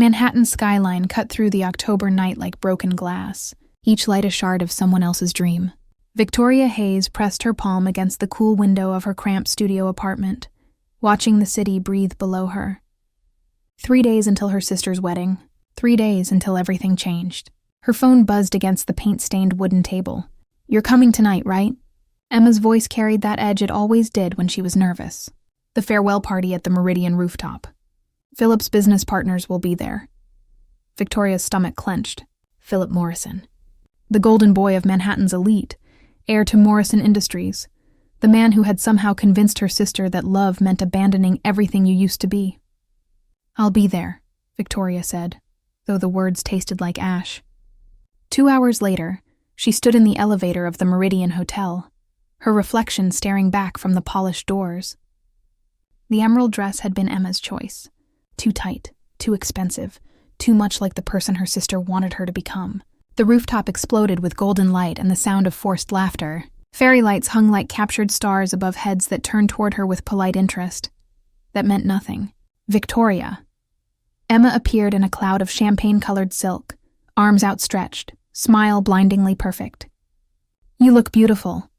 Manhattan skyline cut through the October night like broken glass, each light a shard of someone else's dream. Victoria Hayes pressed her palm against the cool window of her cramped studio apartment, watching the city breathe below her. 3 days until her sister's wedding. 3 days until everything changed. Her phone buzzed against the paint-stained wooden table. "You're coming tonight, right?" Emma's voice carried that edge it always did when she was nervous. "The farewell party at the Meridian rooftop. Philip's business partners will be there." Victoria's stomach clenched. Philip Morrison. The golden boy of Manhattan's elite, heir to Morrison Industries, the man who had somehow convinced her sister that love meant abandoning everything you used to be. "I'll be there," Victoria said, though the words tasted like ash. 2 hours later, she stood in the elevator of the Meridian Hotel, her reflection staring back from the polished doors. The emerald dress had been Emma's choice. Too tight, too expensive, too much like the person her sister wanted her to become. The rooftop exploded with golden light and the sound of forced laughter. Fairy lights hung like captured stars above heads that turned toward her with polite interest. That meant nothing. Victoria. Emma appeared in a cloud of champagne-colored silk, arms outstretched, smile blindingly perfect. "You look beautiful."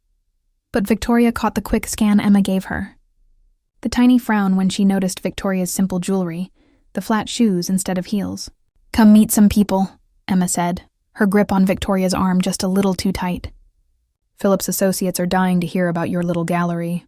But Victoria caught the quick scan Emma gave her. The tiny frown when she noticed Victoria's simple jewelry, the flat shoes instead of heels. "Come meet some people," Emma said, her grip on Victoria's arm just a little too tight. "Philip's associates are dying to hear about your little gallery."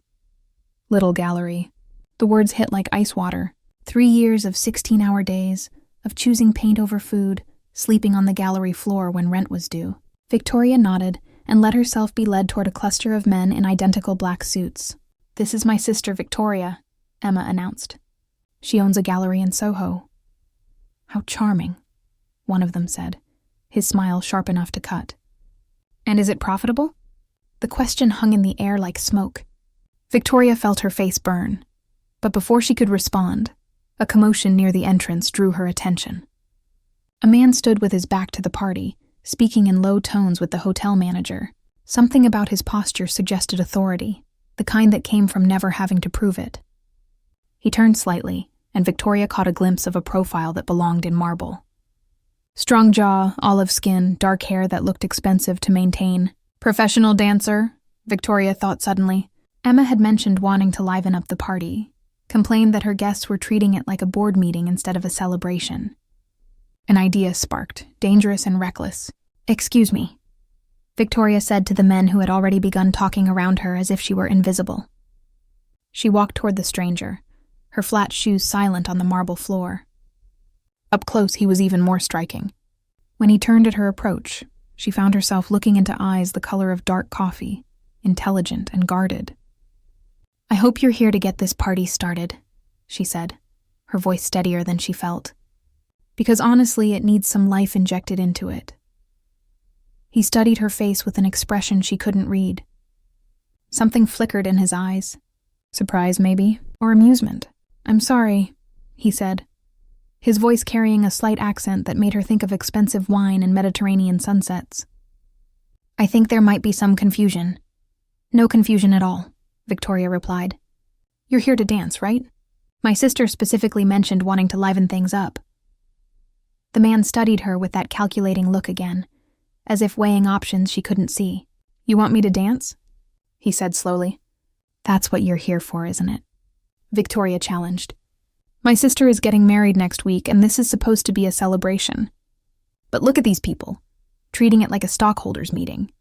Little gallery. The words hit like ice water. 3 years of 16-hour days, of choosing paint over food, sleeping on the gallery floor when rent was due. Victoria nodded and let herself be led toward a cluster of men in identical black suits. "This is my sister Victoria," Emma announced. "She owns a gallery in Soho." "How charming," one of them said, his smile sharp enough to cut. "And is it profitable?" The question hung in the air like smoke. Victoria felt her face burn, but before she could respond, a commotion near the entrance drew her attention. A man stood with his back to the party, speaking in low tones with the hotel manager. Something about his posture suggested authority, the kind that came from never having to prove it. He turned slightly, and Victoria caught a glimpse of a profile that belonged in marble. Strong jaw, olive skin, dark hair that looked expensive to maintain. Professional dancer, Victoria thought suddenly. Emma had mentioned wanting to liven up the party, complained that her guests were treating it like a board meeting instead of a celebration. An idea sparked, dangerous and reckless. "Excuse me," Victoria said to the men who had already begun talking around her as if she were invisible. She walked toward the stranger, her flat shoes silent on the marble floor. Up close, he was even more striking. When he turned at her approach, she found herself looking into eyes the color of dark coffee, intelligent and guarded. "I hope you're here to get this party started," she said, her voice steadier than she felt. "Because honestly, it needs some life injected into it." He studied her face with an expression she couldn't read. Something flickered in his eyes. Surprise, maybe, or amusement. "I'm sorry," he said, his voice carrying a slight accent that made her think of expensive wine and Mediterranean sunsets. "I think there might be some confusion." "No confusion at all," Victoria replied. "You're here to dance, right? My sister specifically mentioned wanting to liven things up." The man studied her with that calculating look again, as if weighing options she couldn't see. "You want me to dance?" he said slowly. "That's what you're here for, isn't it?" Victoria challenged. "My sister is getting married next week, and this is supposed to be a celebration. But look at these people, treating it like a stockholders' meeting."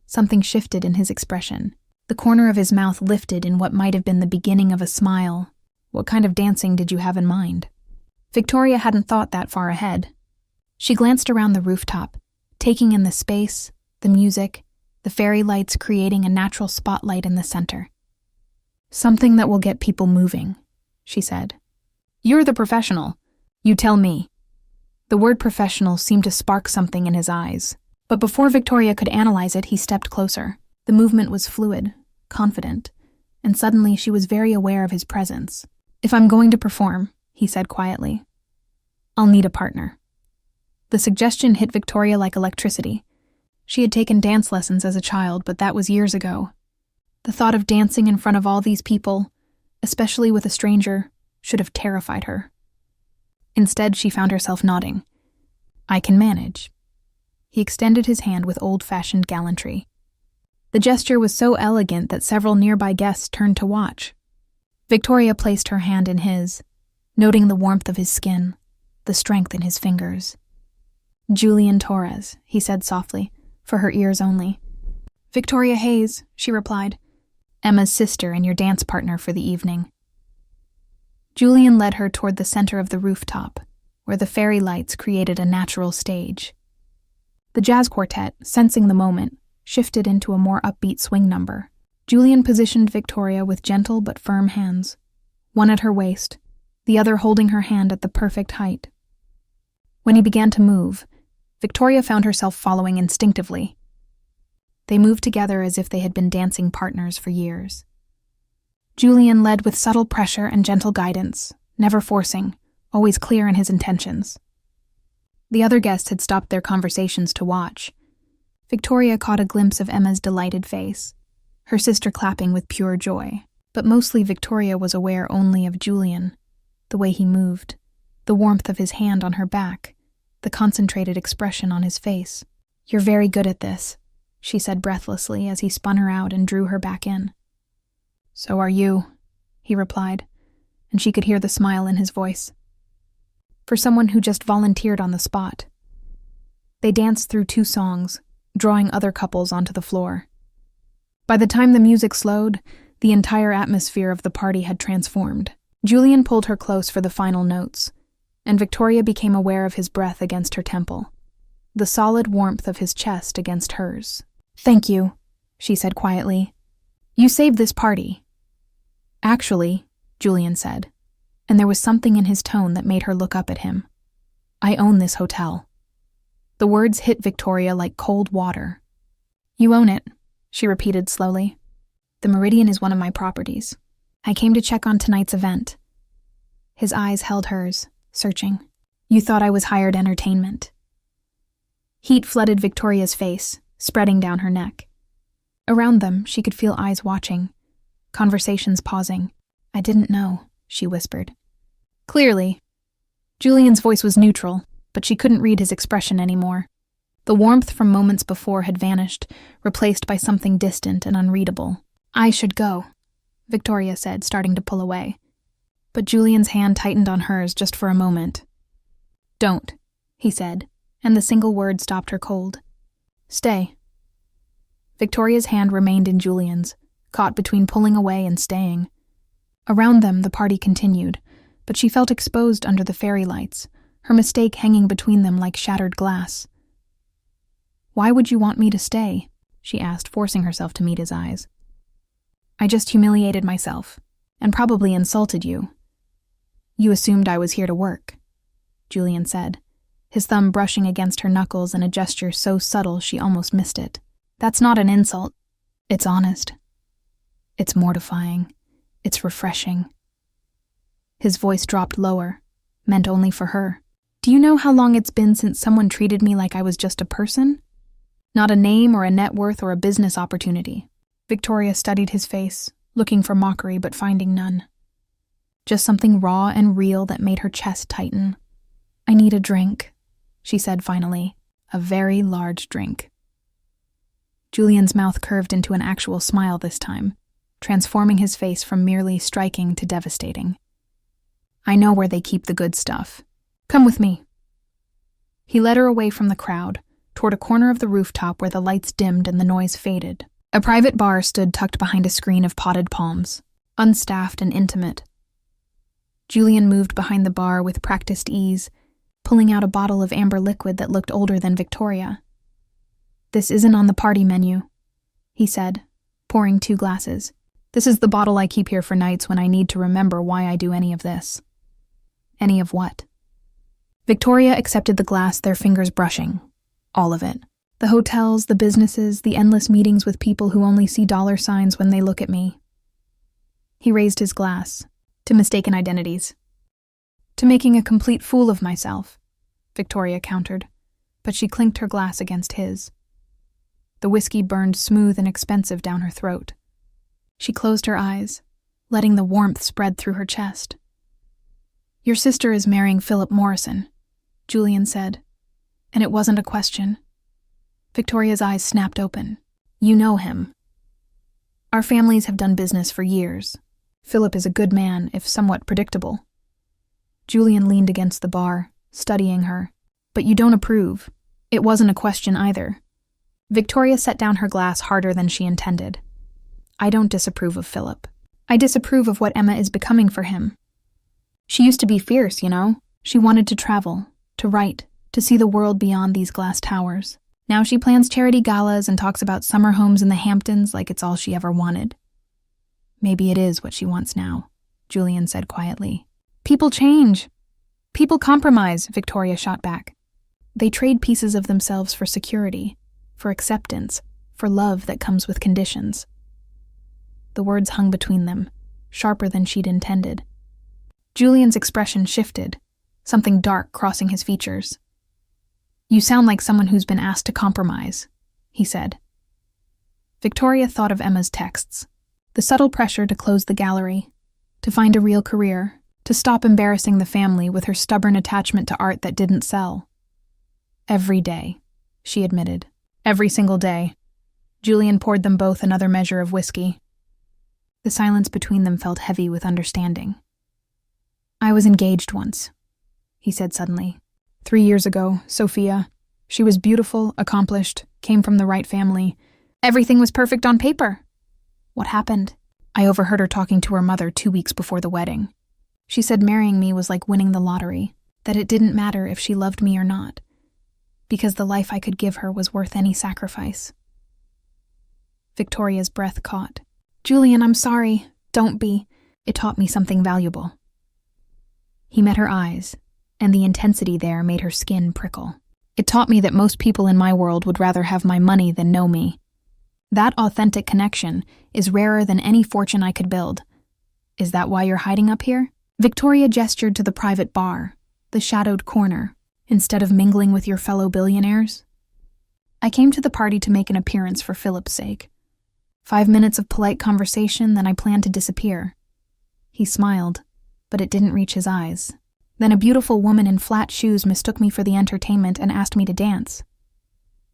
Something shifted in his expression. The corner of his mouth lifted in what might have been the beginning of a smile. "What kind of dancing did you have in mind?" Victoria hadn't thought that far ahead. She glanced around the rooftop, taking in the space, the music, the fairy lights creating a natural spotlight in the center. "Something that will get people moving," she said. "You're the professional. You tell me." The word professional seemed to spark something in his eyes, but before Victoria could analyze it, he stepped closer. The movement was fluid, confident, and suddenly she was very aware of his presence. "If I'm going to perform," he said quietly, "I'll need a partner." The suggestion hit Victoria like electricity. She had taken dance lessons as a child, but that was years ago. The thought of dancing in front of all these people, especially with a stranger, should have terrified her. Instead, she found herself nodding. "I can manage." He extended his hand with old-fashioned gallantry. The gesture was so elegant that several nearby guests turned to watch. Victoria placed her hand in his, noting the warmth of his skin, the strength in his fingers. "Julian Torres," he said softly, for her ears only. "Victoria Hayes," she replied. "Emma's sister and your dance partner for the evening." Julian led her toward the center of the rooftop, where the fairy lights created a natural stage. The jazz quartet, sensing the moment, shifted into a more upbeat swing number. Julian positioned Victoria with gentle but firm hands, one at her waist, the other holding her hand at the perfect height. When he began to move, Victoria found herself following instinctively. They moved together as if they had been dancing partners for years. Julian led with subtle pressure and gentle guidance, never forcing, always clear in his intentions. The other guests had stopped their conversations to watch. Victoria caught a glimpse of Emma's delighted face, her sister clapping with pure joy. But mostly Victoria was aware only of Julian, the way he moved, the warmth of his hand on her back, the concentrated expression on his face. "You're very good at this," she said breathlessly as he spun her out and drew her back in. "So are you," he replied, and she could hear the smile in his voice. For someone who just volunteered on the spot. They danced through 2 songs, drawing other couples onto the floor. By the time the music slowed, the entire atmosphere of the party had transformed. Julian pulled her close for the final notes, and Victoria became aware of his breath against her temple, the solid warmth of his chest against hers. "Thank you," she said quietly. "You saved this party." "Actually," Julian said, and there was something in his tone that made her look up at him. "I own this hotel." The words hit Victoria like cold water. "You own it," she repeated slowly. "The Meridian is one of my properties. I came to check on tonight's event." His eyes held hers, searching. "You thought I was hired entertainment." Heat flooded Victoria's face, spreading down her neck. Around them, she could feel eyes watching, conversations pausing. "I didn't know," she whispered. Clearly. Julian's voice was neutral, but she couldn't read his expression anymore. The warmth from moments before had vanished, replaced by something distant and unreadable. "I should go," Victoria said, starting to pull away. But Julian's hand tightened on hers just for a moment. "Don't," he said, and the single word stopped her cold. "Stay." Victoria's hand remained in Julian's, caught between pulling away and staying. Around them, the party continued, but she felt exposed under the fairy lights, her mistake hanging between them like shattered glass. "Why would you want me to stay?" she asked, forcing herself to meet his eyes. "I just humiliated myself, and probably insulted you." "You assumed I was here to work," Julian said, his thumb brushing against her knuckles in a gesture so subtle she almost missed it. "That's not an insult. It's honest. It's mortifying. It's refreshing." His voice dropped lower, meant only for her. "Do you know how long it's been since someone treated me like I was just a person? Not a name or a net worth or a business opportunity." Victoria studied his face, looking for mockery but finding none. Just something raw and real that made her chest tighten. "I need a drink," she said finally, "a very large drink." Julian's mouth curved into an actual smile this time, transforming his face from merely striking to devastating. "I know where they keep the good stuff. Come with me." He led her away from the crowd, toward a corner of the rooftop where the lights dimmed and the noise faded. A private bar stood tucked behind a screen of potted palms, unstaffed and intimate. Julian moved behind the bar with practiced ease, pulling out a bottle of amber liquid that looked older than Victoria. "This isn't on the party menu," he said, pouring 2 glasses. "This is the bottle I keep here for nights when I need to remember why I do any of this." "Any of what?" Victoria accepted the glass, their fingers brushing. All of it. The hotels, the businesses, the endless meetings with people who only see dollar signs when they look at me. He raised his glass. "To mistaken identities." "To making a complete fool of myself," Victoria countered, but she clinked her glass against his. The whiskey burned smooth and expensive down her throat. She closed her eyes, letting the warmth spread through her chest. "Your sister is marrying Philip Morrison," Julian said. And it wasn't a question. Victoria's eyes snapped open. "You know him." "Our families have done business for years. Philip is a good man, if somewhat predictable." Julian leaned against the bar, studying her. "But you don't approve." It wasn't a question either. Victoria set down her glass harder than she intended. "I don't disapprove of Philip. I disapprove of what Emma is becoming for him. She used to be fierce, you know. She wanted to travel, to write, to see the world beyond these glass towers. Now she plans charity galas and talks about summer homes in the Hamptons like it's all she ever wanted." "Maybe it is what she wants now," Julian said quietly. "People change. People compromise," Victoria shot back. "They trade pieces of themselves for security, for acceptance, for love that comes with conditions." The words hung between them, sharper than she'd intended. Julian's expression shifted, something dark crossing his features. "You sound like someone who's been asked to compromise," he said. Victoria thought of Emma's texts, the subtle pressure to close the gallery, to find a real career, to stop embarrassing the family with her stubborn attachment to art that didn't sell. "Every day," she admitted. "Every single day." Julian poured them both another measure of whiskey. The silence between them felt heavy with understanding. "I was engaged once," he said suddenly. 3 years ago, Sophia. She was beautiful, accomplished, came from the right family. Everything was perfect on paper. What happened? I overheard her talking to her mother 2 weeks before the wedding. She said marrying me was like winning the lottery, that it didn't matter if she loved me or not, because the life I could give her was worth any sacrifice. Victoria's breath caught. "Julian, I'm sorry. Don't be. It taught me something valuable." He met her eyes, and the intensity there made her skin prickle. "It taught me that most people in my world would rather have my money than know me. That authentic connection is rarer than any fortune I could build. Is that why you're hiding up here?" Victoria gestured to the private bar, the shadowed corner, instead of mingling with your fellow billionaires. "I came to the party to make an appearance for Philip's sake. 5 minutes of polite conversation, then I planned to disappear." He smiled, but it didn't reach his eyes. "Then a beautiful woman in flat shoes mistook me for the entertainment and asked me to dance."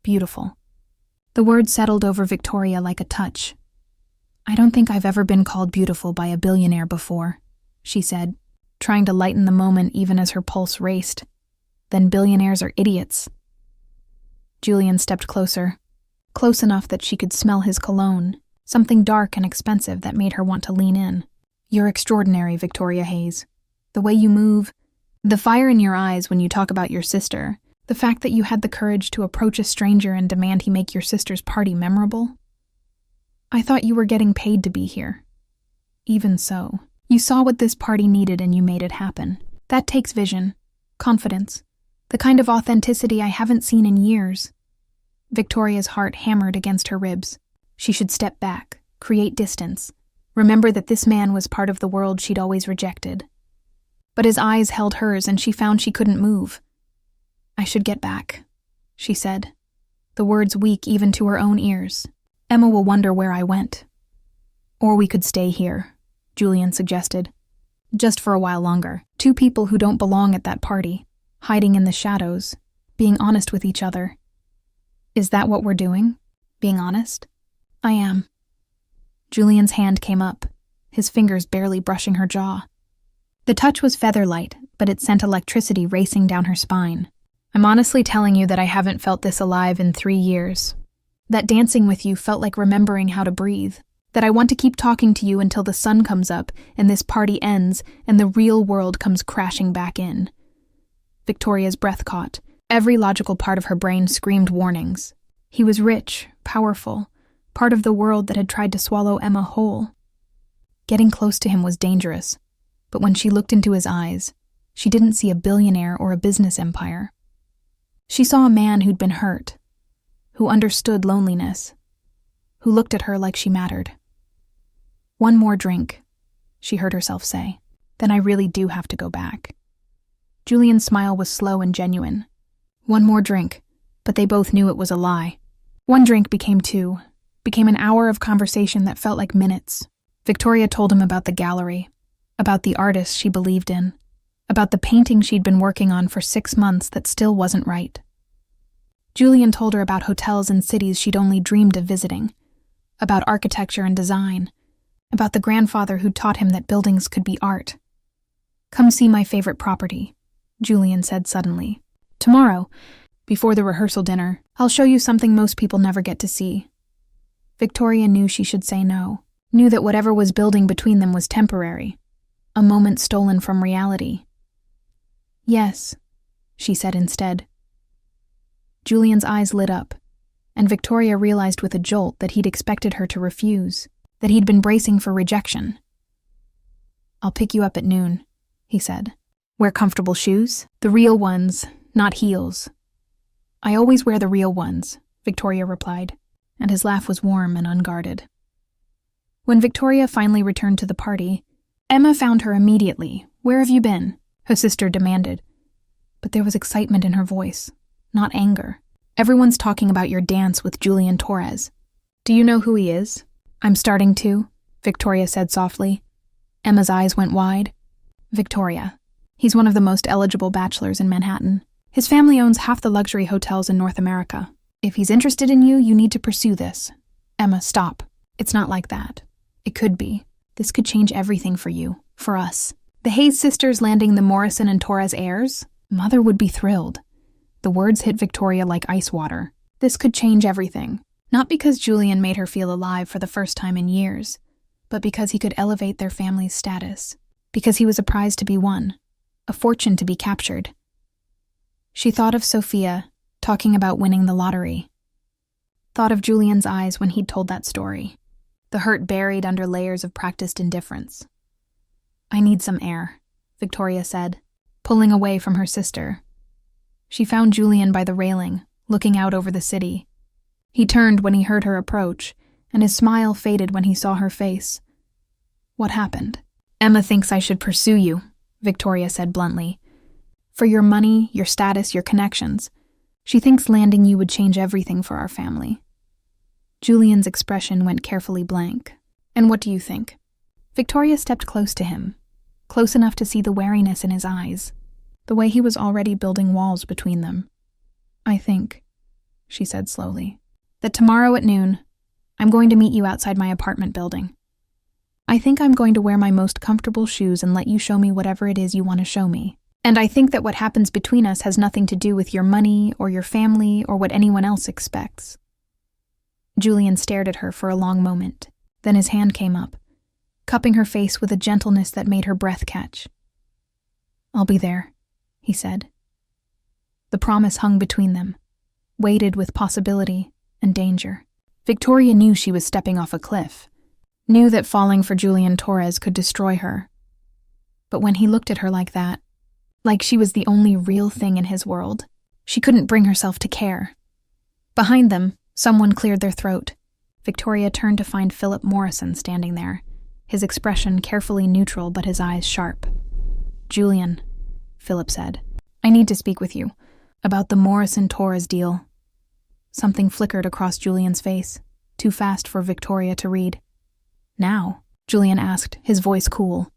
Beautiful. The word settled over Victoria like a touch. "I don't think I've ever been called beautiful by a billionaire before," she said, trying to lighten the moment even as her pulse raced. "Then billionaires are idiots." Julian stepped closer, close enough that she could smell his cologne, something dark and expensive that made her want to lean in. "You're extraordinary, Victoria Hayes. The way you move, the fire in your eyes when you talk about your sister, the fact that you had the courage to approach a stranger and demand he make your sister's party memorable. I thought you were getting paid to be here. Even so, you saw what this party needed and you made it happen. That takes vision, confidence, the kind of authenticity I haven't seen in years." Victoria's heart hammered against her ribs. She should step back, create distance, remember that this man was part of the world she'd always rejected. But his eyes held hers and she found she couldn't move. "I should get back," she said, the words weak even to her own ears. "Emma will wonder where I went." "Or we could stay here," Julian suggested. "Just for a while longer. 2 people who don't belong at that party, hiding in the shadows, being honest with each other." "Is that what we're doing? Being honest?" "I am." Julian's hand came up, his fingers barely brushing her jaw. The touch was feather-light, but it sent electricity racing down her spine. "I'm honestly telling you that I haven't felt this alive in 3 years. That dancing with you felt like remembering how to breathe. That I want to keep talking to you until the sun comes up and this party ends and the real world comes crashing back in." Victoria's breath caught. Every logical part of her brain screamed warnings. He was rich, powerful, part of the world that had tried to swallow Emma whole. Getting close to him was dangerous, but when she looked into his eyes, she didn't see a billionaire or a business empire. She saw a man who'd been hurt, who understood loneliness, who looked at her like she mattered. "One more drink," she heard herself say. "Then I really do have to go back." Julian's smile was slow and genuine. One more drink, but they both knew it was a lie. One drink became 2, became an hour of conversation that felt like minutes. Victoria told him about the gallery, about the artists she believed in, about the painting she'd been working on for 6 months that still wasn't right. Julian told her about hotels and cities she'd only dreamed of visiting, about architecture and design, about the grandfather who'd taught him that buildings could be art. "Come see my favorite property," Julian said suddenly. "Tomorrow, before the rehearsal dinner, I'll show you something most people never get to see." Victoria knew she should say no, knew that whatever was building between them was temporary, a moment stolen from reality. "Yes," she said instead. Julian's eyes lit up, and Victoria realized with a jolt that he'd expected her to refuse, that he'd been bracing for rejection. "I'll pick you up at noon," he said. "Wear comfortable shoes, the real ones, not heels." "I always wear the real ones," Victoria replied, and his laugh was warm and unguarded. When Victoria finally returned to the party, Emma found her immediately. "Where have you been?" her sister demanded. But there was excitement in her voice, not anger. "Everyone's talking about your dance with Julian Torres. Do you know who he is?" "I'm starting to," Victoria said softly. Emma's eyes went wide. "Victoria, he's one of the most eligible bachelors in Manhattan. His family owns half the luxury hotels in North America. If he's interested in you, you need to pursue this." "Emma, stop. It's not like that. It could be. This could change everything for you, for us. The Hayes sisters landing the Morrison and Torres heirs? Mother would be thrilled." The words hit Victoria like ice water. This could change everything. Not because Julian made her feel alive for the first time in years, but because he could elevate their family's status. Because he was a prize to be won, a fortune to be captured. She thought of Sophia, talking about winning the lottery. Thought of Julian's eyes when he'd told that story, the hurt buried under layers of practiced indifference. "I need some air," Victoria said, pulling away from her sister. She found Julian by the railing, looking out over the city. He turned when he heard her approach, and his smile faded when he saw her face. "What happened?" "Emma thinks I should pursue you," Victoria said bluntly. "For your money, your status, your connections. She thinks landing you would change everything for our family." Julian's expression went carefully blank. "And what do you think?" Victoria stepped close to him, close enough to see the wariness in his eyes, the way he was already building walls between them. "I think," she said slowly, "that tomorrow at noon, I'm going to meet you outside my apartment building. I think I'm going to wear my most comfortable shoes and let you show me whatever it is you want to show me. And I think that what happens between us has nothing to do with your money or your family or what anyone else expects." Julian stared at her for a long moment. Then his hand came up, cupping her face with a gentleness that made her breath catch. "I'll be there," he said. The promise hung between them, weighted with possibility and danger. Victoria knew she was stepping off a cliff, knew that falling for Julian Torres could destroy her. But when he looked at her like that, like she was the only real thing in his world, she couldn't bring herself to care. Behind them, someone cleared their throat. Victoria turned to find Philip Morrison standing there, his expression carefully neutral but his eyes sharp. "Julian," Philip said, "I need to speak with you about the Morrison-Torres deal." Something flickered across Julian's face, too fast for Victoria to read. "Now?" Julian asked, his voice cool.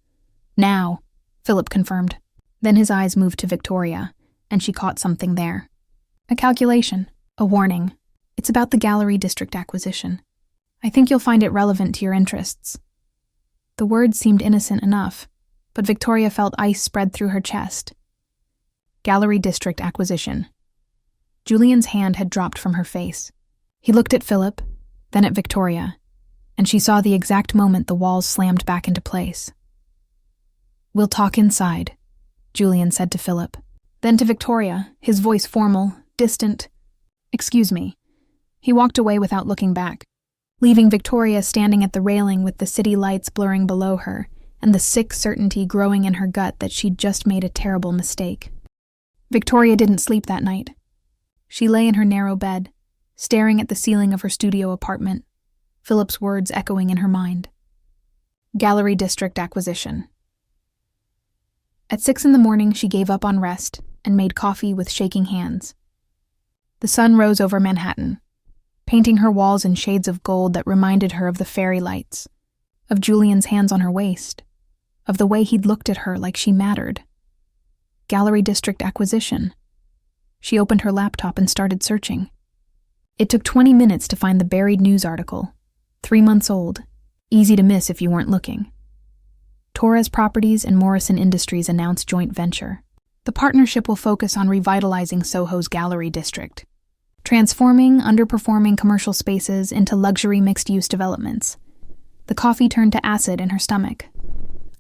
"Now," Philip confirmed. Then his eyes moved to Victoria, and she caught something there. A calculation, a warning. "It's about the Gallery District acquisition. I think you'll find it relevant to your interests." The words seemed innocent enough, but Victoria felt ice spread through her chest. Gallery District acquisition. Julian's hand had dropped from her face. He looked at Philip, then at Victoria, and she saw the exact moment the walls slammed back into place. "We'll talk inside," Julian said to Philip. Then to Victoria, his voice formal, distant. "Excuse me." He walked away without looking back, leaving Victoria standing at the railing with the city lights blurring below her and the sick certainty growing in her gut that she'd just made a terrible mistake. Victoria didn't sleep that night. She lay in her narrow bed, staring at the ceiling of her studio apartment, Philip's words echoing in her mind. Gallery District acquisition. At 6 a.m, she gave up on rest and made coffee with shaking hands. The sun rose over Manhattan, painting her walls in shades of gold that reminded her of the fairy lights, of Julian's hands on her waist, of the way he'd looked at her like she mattered. Gallery District Acquisition. She opened her laptop and started searching. It took 20 minutes to find the buried news article, 3 months old, easy to miss if you weren't looking. Torres Properties and Morrison Industries announced joint venture. The partnership will focus on revitalizing Soho's Gallery District, transforming underperforming commercial spaces into luxury mixed-use developments. The coffee turned to acid in her stomach.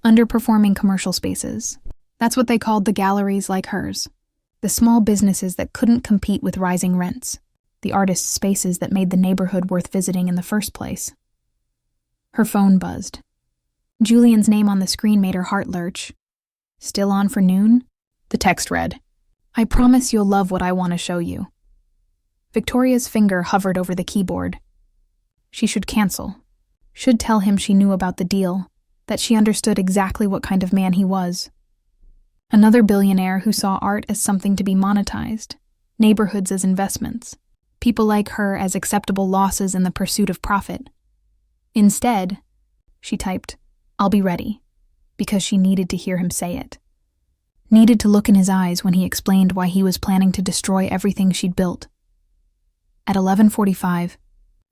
Underperforming commercial spaces. That's what they called the galleries like hers. The small businesses that couldn't compete with rising rents. The artists' spaces that made the neighborhood worth visiting in the first place. Her phone buzzed. Julian's name on the screen made her heart lurch. Still on for noon? The text read, "I promise you'll love what I want to show you." Victoria's finger hovered over the keyboard. She should cancel. Should tell him she knew about the deal, that she understood exactly what kind of man he was. Another billionaire who saw art as something to be monetized, neighborhoods as investments, people like her as acceptable losses in the pursuit of profit. Instead, she typed, "I'll be ready," because she needed to hear him say it. Needed to look in his eyes when he explained why he was planning to destroy everything she'd built. At 11:45,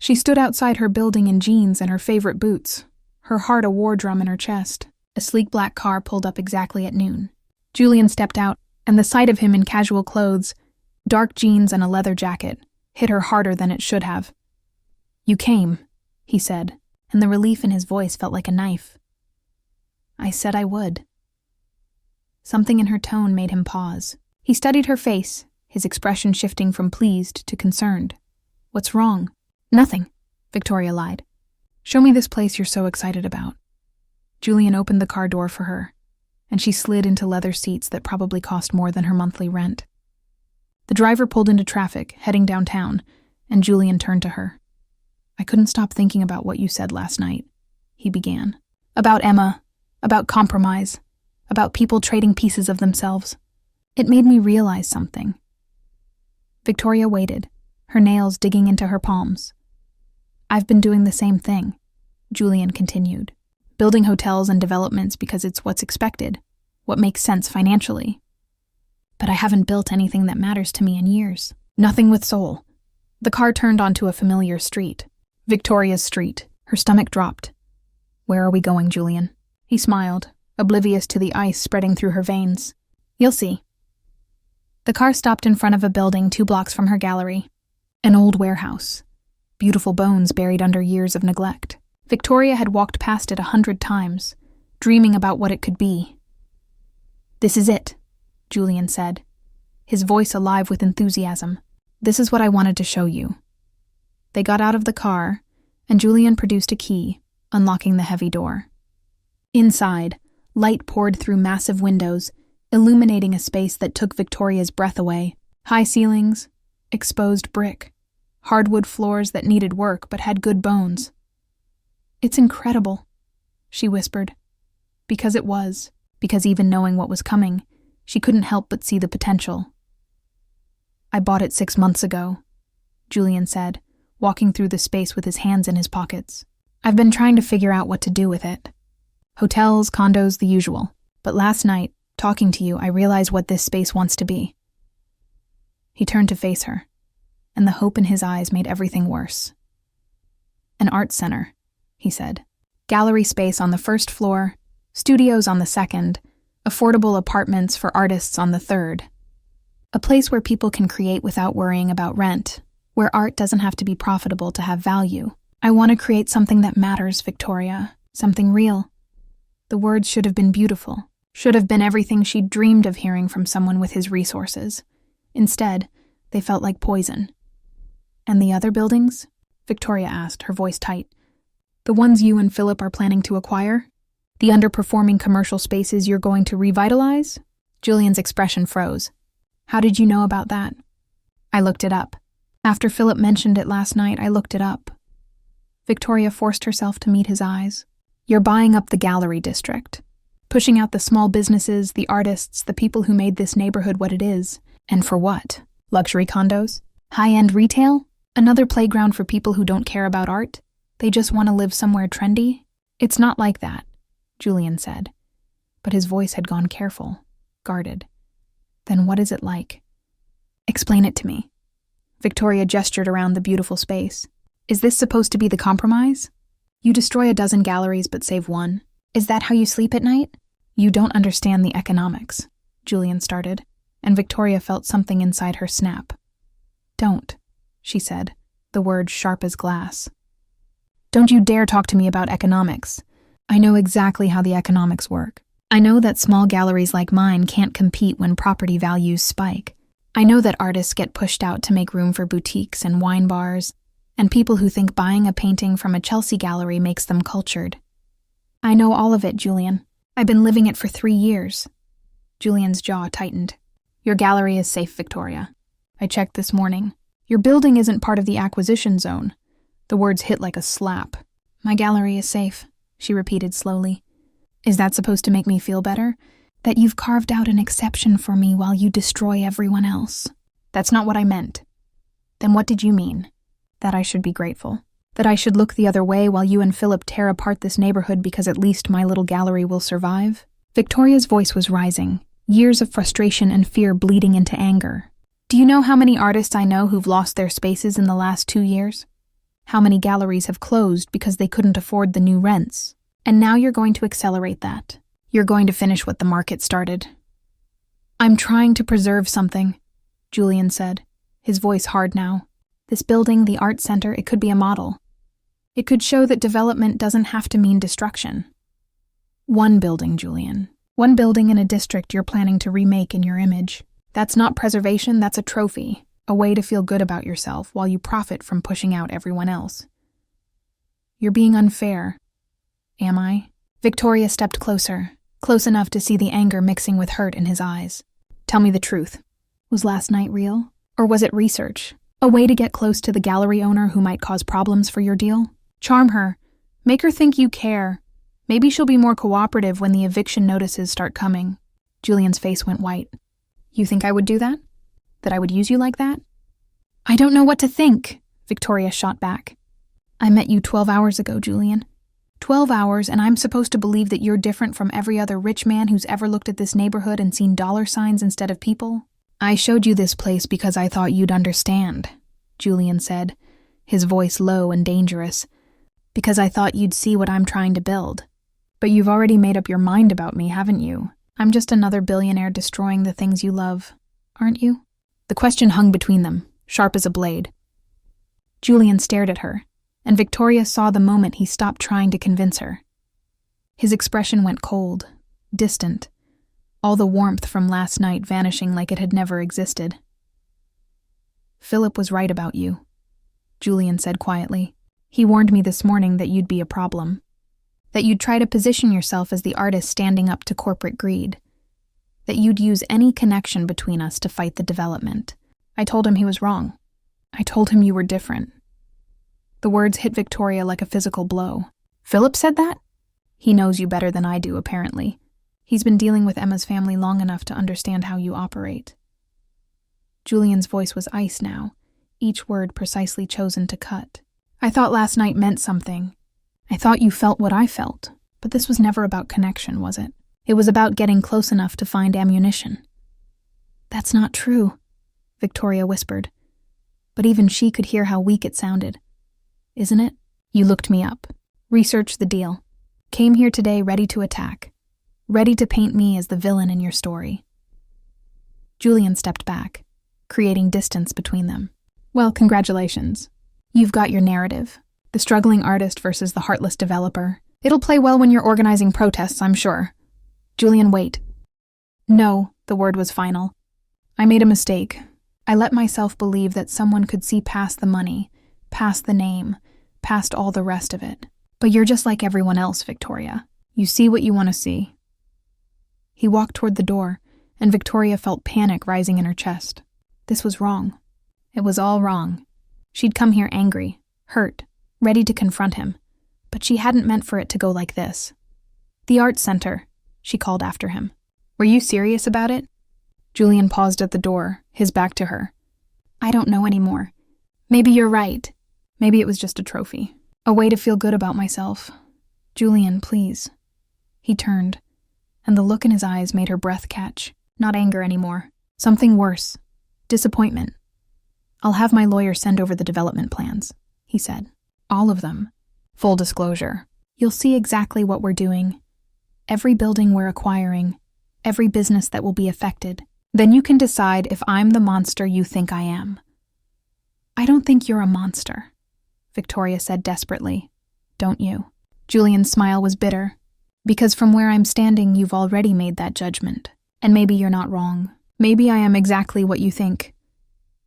she stood outside her building in jeans and her favorite boots, her heart a war drum in her chest. A sleek black car pulled up exactly at noon. Julian stepped out, and the sight of him in casual clothes, dark jeans and a leather jacket, hit her harder than it should have. "You came," he said, and the relief in his voice felt like a knife. "I said I would." Something in her tone made him pause. He studied her face, his expression shifting from pleased to concerned. "What's wrong?" "Nothing," Victoria lied. "Show me this place you're so excited about." Julian opened the car door for her, and she slid into leather seats that probably cost more than her monthly rent. The driver pulled into traffic, heading downtown, and Julian turned to her. "I couldn't stop thinking about what you said last night," he began. "About Emma, about compromise, about people trading pieces of themselves. It made me realize something." Victoria waited, her nails digging into her palms. "I've been doing the same thing," Julian continued. "Building hotels and developments because it's what's expected, what makes sense financially. But I haven't built anything that matters to me in years. Nothing with soul." The car turned onto a familiar street. Victoria's Street. Her stomach dropped. "Where are we going, Julian?" He smiled, oblivious to the ice spreading through her veins. "You'll see." The car stopped in front of a building 2 blocks from her gallery. An old warehouse. Beautiful bones buried under years of neglect. Victoria had walked past it 100 times, dreaming about what it could be. "This is it," Julian said, his voice alive with enthusiasm. "This is what I wanted to show you." They got out of the car, and Julian produced a key, unlocking the heavy door. Inside, light poured through massive windows, illuminating a space that took Victoria's breath away. High ceilings, exposed brick, hardwood floors that needed work but had good bones. "It's incredible," she whispered. Because it was, because even knowing what was coming, she couldn't help but see the potential. "I bought it 6 months ago," Julian said, walking through the space with his hands in his pockets. "I've been trying to figure out what to do with it. Hotels, condos, the usual. But last night, talking to you, I realized what this space wants to be." He turned to face her, and the hope in his eyes made everything worse. "An art center," he said. "Gallery space on the 1st floor, studios on the 2nd, affordable apartments for artists on the 3rd. A place where people can create without worrying about rent, where art doesn't have to be profitable to have value. I want to create something that matters, Victoria, something real." The words should have been beautiful, should have been everything she'd dreamed of hearing from someone with his resources. Instead, they felt like poison. "And the other buildings?" Victoria asked, her voice tight. "The ones you and Philip are planning to acquire? The underperforming commercial spaces you're going to revitalize?" Julian's expression froze. "How did you know about that?" "I looked it up. After Philip mentioned it last night, I looked it up." Victoria forced herself to meet his eyes. "You're buying up the gallery district, pushing out the small businesses, the artists, the people who made this neighborhood what it is. And for what? Luxury condos? High-end retail? Another playground for people who don't care about art? They just want to live somewhere trendy?" "It's not like that," Julian said, but his voice had gone careful, guarded. Then what is it like? Explain it to me. Victoria gestured around the beautiful space. Is this supposed to be the compromise? You destroy a dozen galleries but save one. Is that how you sleep at night? You don't understand the economics, Julian started, and Victoria felt something inside her snap. Don't, she said, the words sharp as glass. Don't you dare talk to me about economics. I know exactly how the economics work. I know that small galleries like mine can't compete when property values spike. I know that artists get pushed out to make room for boutiques and wine bars, and people who think buying a painting from a Chelsea gallery makes them cultured. I know all of it, Julian. I've been living it for 3 years. Julian's jaw tightened. Your gallery is safe, Victoria. I checked this morning. Your building isn't part of the acquisition zone. The words hit like a slap. My gallery is safe, she repeated slowly. Is that supposed to make me feel better? That you've carved out an exception for me while you destroy everyone else? That's not what I meant. Then what did you mean? That I should be grateful? That I should look the other way while you and Philip tear apart this neighborhood because at least my little gallery will survive? Victoria's voice was rising, years of frustration and fear bleeding into anger. Do you know how many artists I know who've lost their spaces in the last 2 years? How many galleries have closed because they couldn't afford the new rents? And now you're going to accelerate that. You're going to finish what the market started. I'm trying to preserve something, Julian said, his voice hard now. This building, the art center, it could be a model. It could show that development doesn't have to mean destruction. One building, Julian. One building in a district you're planning to remake in your image. That's not preservation, that's a trophy. A way to feel good about yourself while you profit from pushing out everyone else. You're being unfair. Am I? Victoria stepped closer, close enough to see the anger mixing with hurt in his eyes. Tell me the truth. Was last night real? Or was it research? A way to get close to the gallery owner who might cause problems for your deal? Charm her. Make her think you care. Maybe she'll be more cooperative when the eviction notices start coming. Julian's face went white. You think I would do that? That I would use you like that? I don't know what to think, Victoria shot back. I met you 12 hours ago, Julian. 12 hours, and I'm supposed to believe that you're different from every other rich man who's ever looked at this neighborhood and seen dollar signs instead of people? I showed you this place because I thought you'd understand, Julian said, his voice low and dangerous. Because I thought you'd see what I'm trying to build. But you've already made up your mind about me, haven't you? I'm just another billionaire destroying the things you love, aren't you? The question hung between them, sharp as a blade. Julian stared at her, and Victoria saw the moment he stopped trying to convince her. His expression went cold, distant, all the warmth from last night vanishing like it had never existed. Philip was right about you, Julian said quietly. He warned me this morning that you'd be a problem, that you'd try to position yourself as the artist standing up to corporate greed, that you'd use any connection between us to fight the development. I told him he was wrong. I told him you were different. The words hit Victoria like a physical blow. Philip said that? He knows you better than I do, apparently. He's been dealing with Emma's family long enough to understand how you operate. Julian's voice was ice now, each word precisely chosen to cut. I thought last night meant something. I thought you felt what I felt, but this was never about connection, was it? It was about getting close enough to find ammunition. That's not true, Victoria whispered, but even she could hear how weak it sounded. Isn't it? You looked me up, researched the deal, came here today ready to attack, ready to paint me as the villain in your story. Julian stepped back, creating distance between them. Well, congratulations. You've got your narrative. The struggling artist versus the heartless developer. It'll play well when you're organizing protests, I'm sure. Julian, wait. No, the word was final. I made a mistake. I let myself believe that someone could see past the money, past the name, past all the rest of it. But you're just like everyone else, Victoria. You see what you want to see. He walked toward the door, and Victoria felt panic rising in her chest. This was wrong. It was all wrong. She'd come here angry, hurt, ready to confront him, but she hadn't meant for it to go like this. The art center, she called after him. Were you serious about it? Julian paused at the door, his back to her. I don't know anymore. Maybe you're right. Maybe it was just a trophy. A way to feel good about myself. Julian, please. He turned, and the look in his eyes made her breath catch. Not anger anymore. Something worse. Disappointment. I'll have my lawyer send over the development plans, he said. All of them. Full disclosure. You'll see exactly what we're doing. Every building we're acquiring. Every business that will be affected. Then you can decide if I'm the monster you think I am. I don't think you're a monster, Victoria said desperately. Don't you? Julian's smile was bitter. Because from where I'm standing, you've already made that judgment. And maybe you're not wrong. Maybe I am exactly what you think.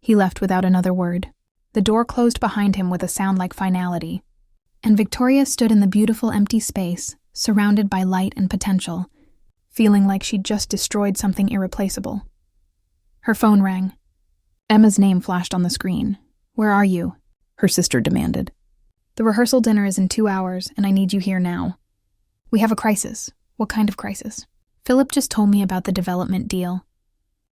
He left without another word. The door closed behind him with a sound like finality. And Victoria stood in the beautiful empty space, surrounded by light and potential, feeling like she'd just destroyed something irreplaceable. Her phone rang. Emma's name flashed on the screen. Where are you? Her sister demanded. The rehearsal dinner is in 2 hours, and I need you here now. We have a crisis. What kind of crisis? Philip just told me about the development deal.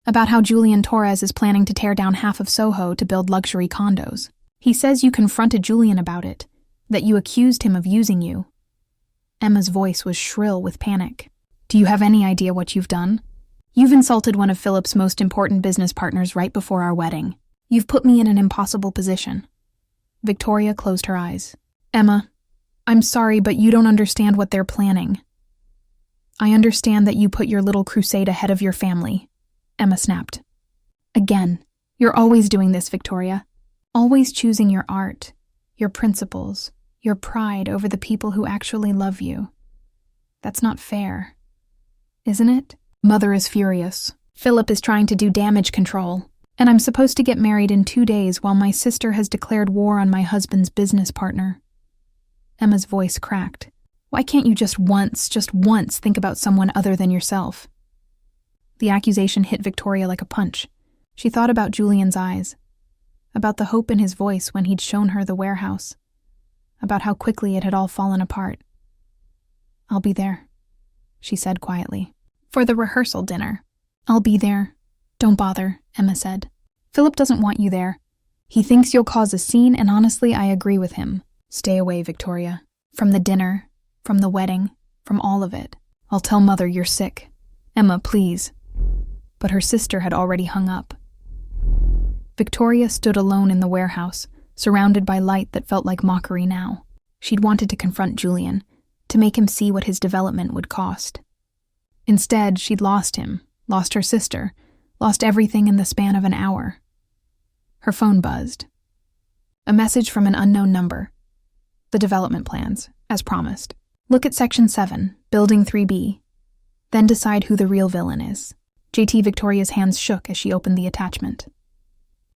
About how Julian Torres is planning to tear down half of Soho to build luxury condos. He says you confronted Julian about it, that you accused him of using you. Emma's voice was shrill with panic. Do you have any idea what you've done? You've insulted one of Philip's most important business partners right before our wedding. You've put me in an impossible position. Victoria closed her eyes. Emma, I'm sorry, but you don't understand what they're planning. I understand that you put your little crusade ahead of your family, Emma snapped. Again, you're always doing this, Victoria. Always choosing your art, your principles, your pride over the people who actually love you. That's not fair, isn't it? Mother is furious. Philip is trying to do damage control, and I'm supposed to get married in 2 days while my sister has declared war on my husband's business partner. Emma's voice cracked. Why can't you just once think about someone other than yourself? The accusation hit Victoria like a punch. She thought about Julian's eyes, about the hope in his voice when he'd shown her the warehouse, about how quickly it had all fallen apart. I'll be there, she said quietly. For the rehearsal dinner. I'll be there. Don't bother, Emma said. Philip doesn't want you there. He thinks you'll cause a scene, and honestly, I agree with him. Stay away, Victoria. From the dinner, from the wedding, from all of it. I'll tell Mother you're sick. Emma, please. But her sister had already hung up. Victoria stood alone in the warehouse, surrounded by light that felt like mockery now. She'd wanted to confront Julian, to make him see what his development would cost. Instead, she'd lost him, lost her sister, lost everything in the span of an hour. Her phone buzzed. A message from an unknown number. The development plans, as promised. Look at Section 7, Building 3B. Then decide who the real villain is. JT Victoria's hands shook as she opened the attachment.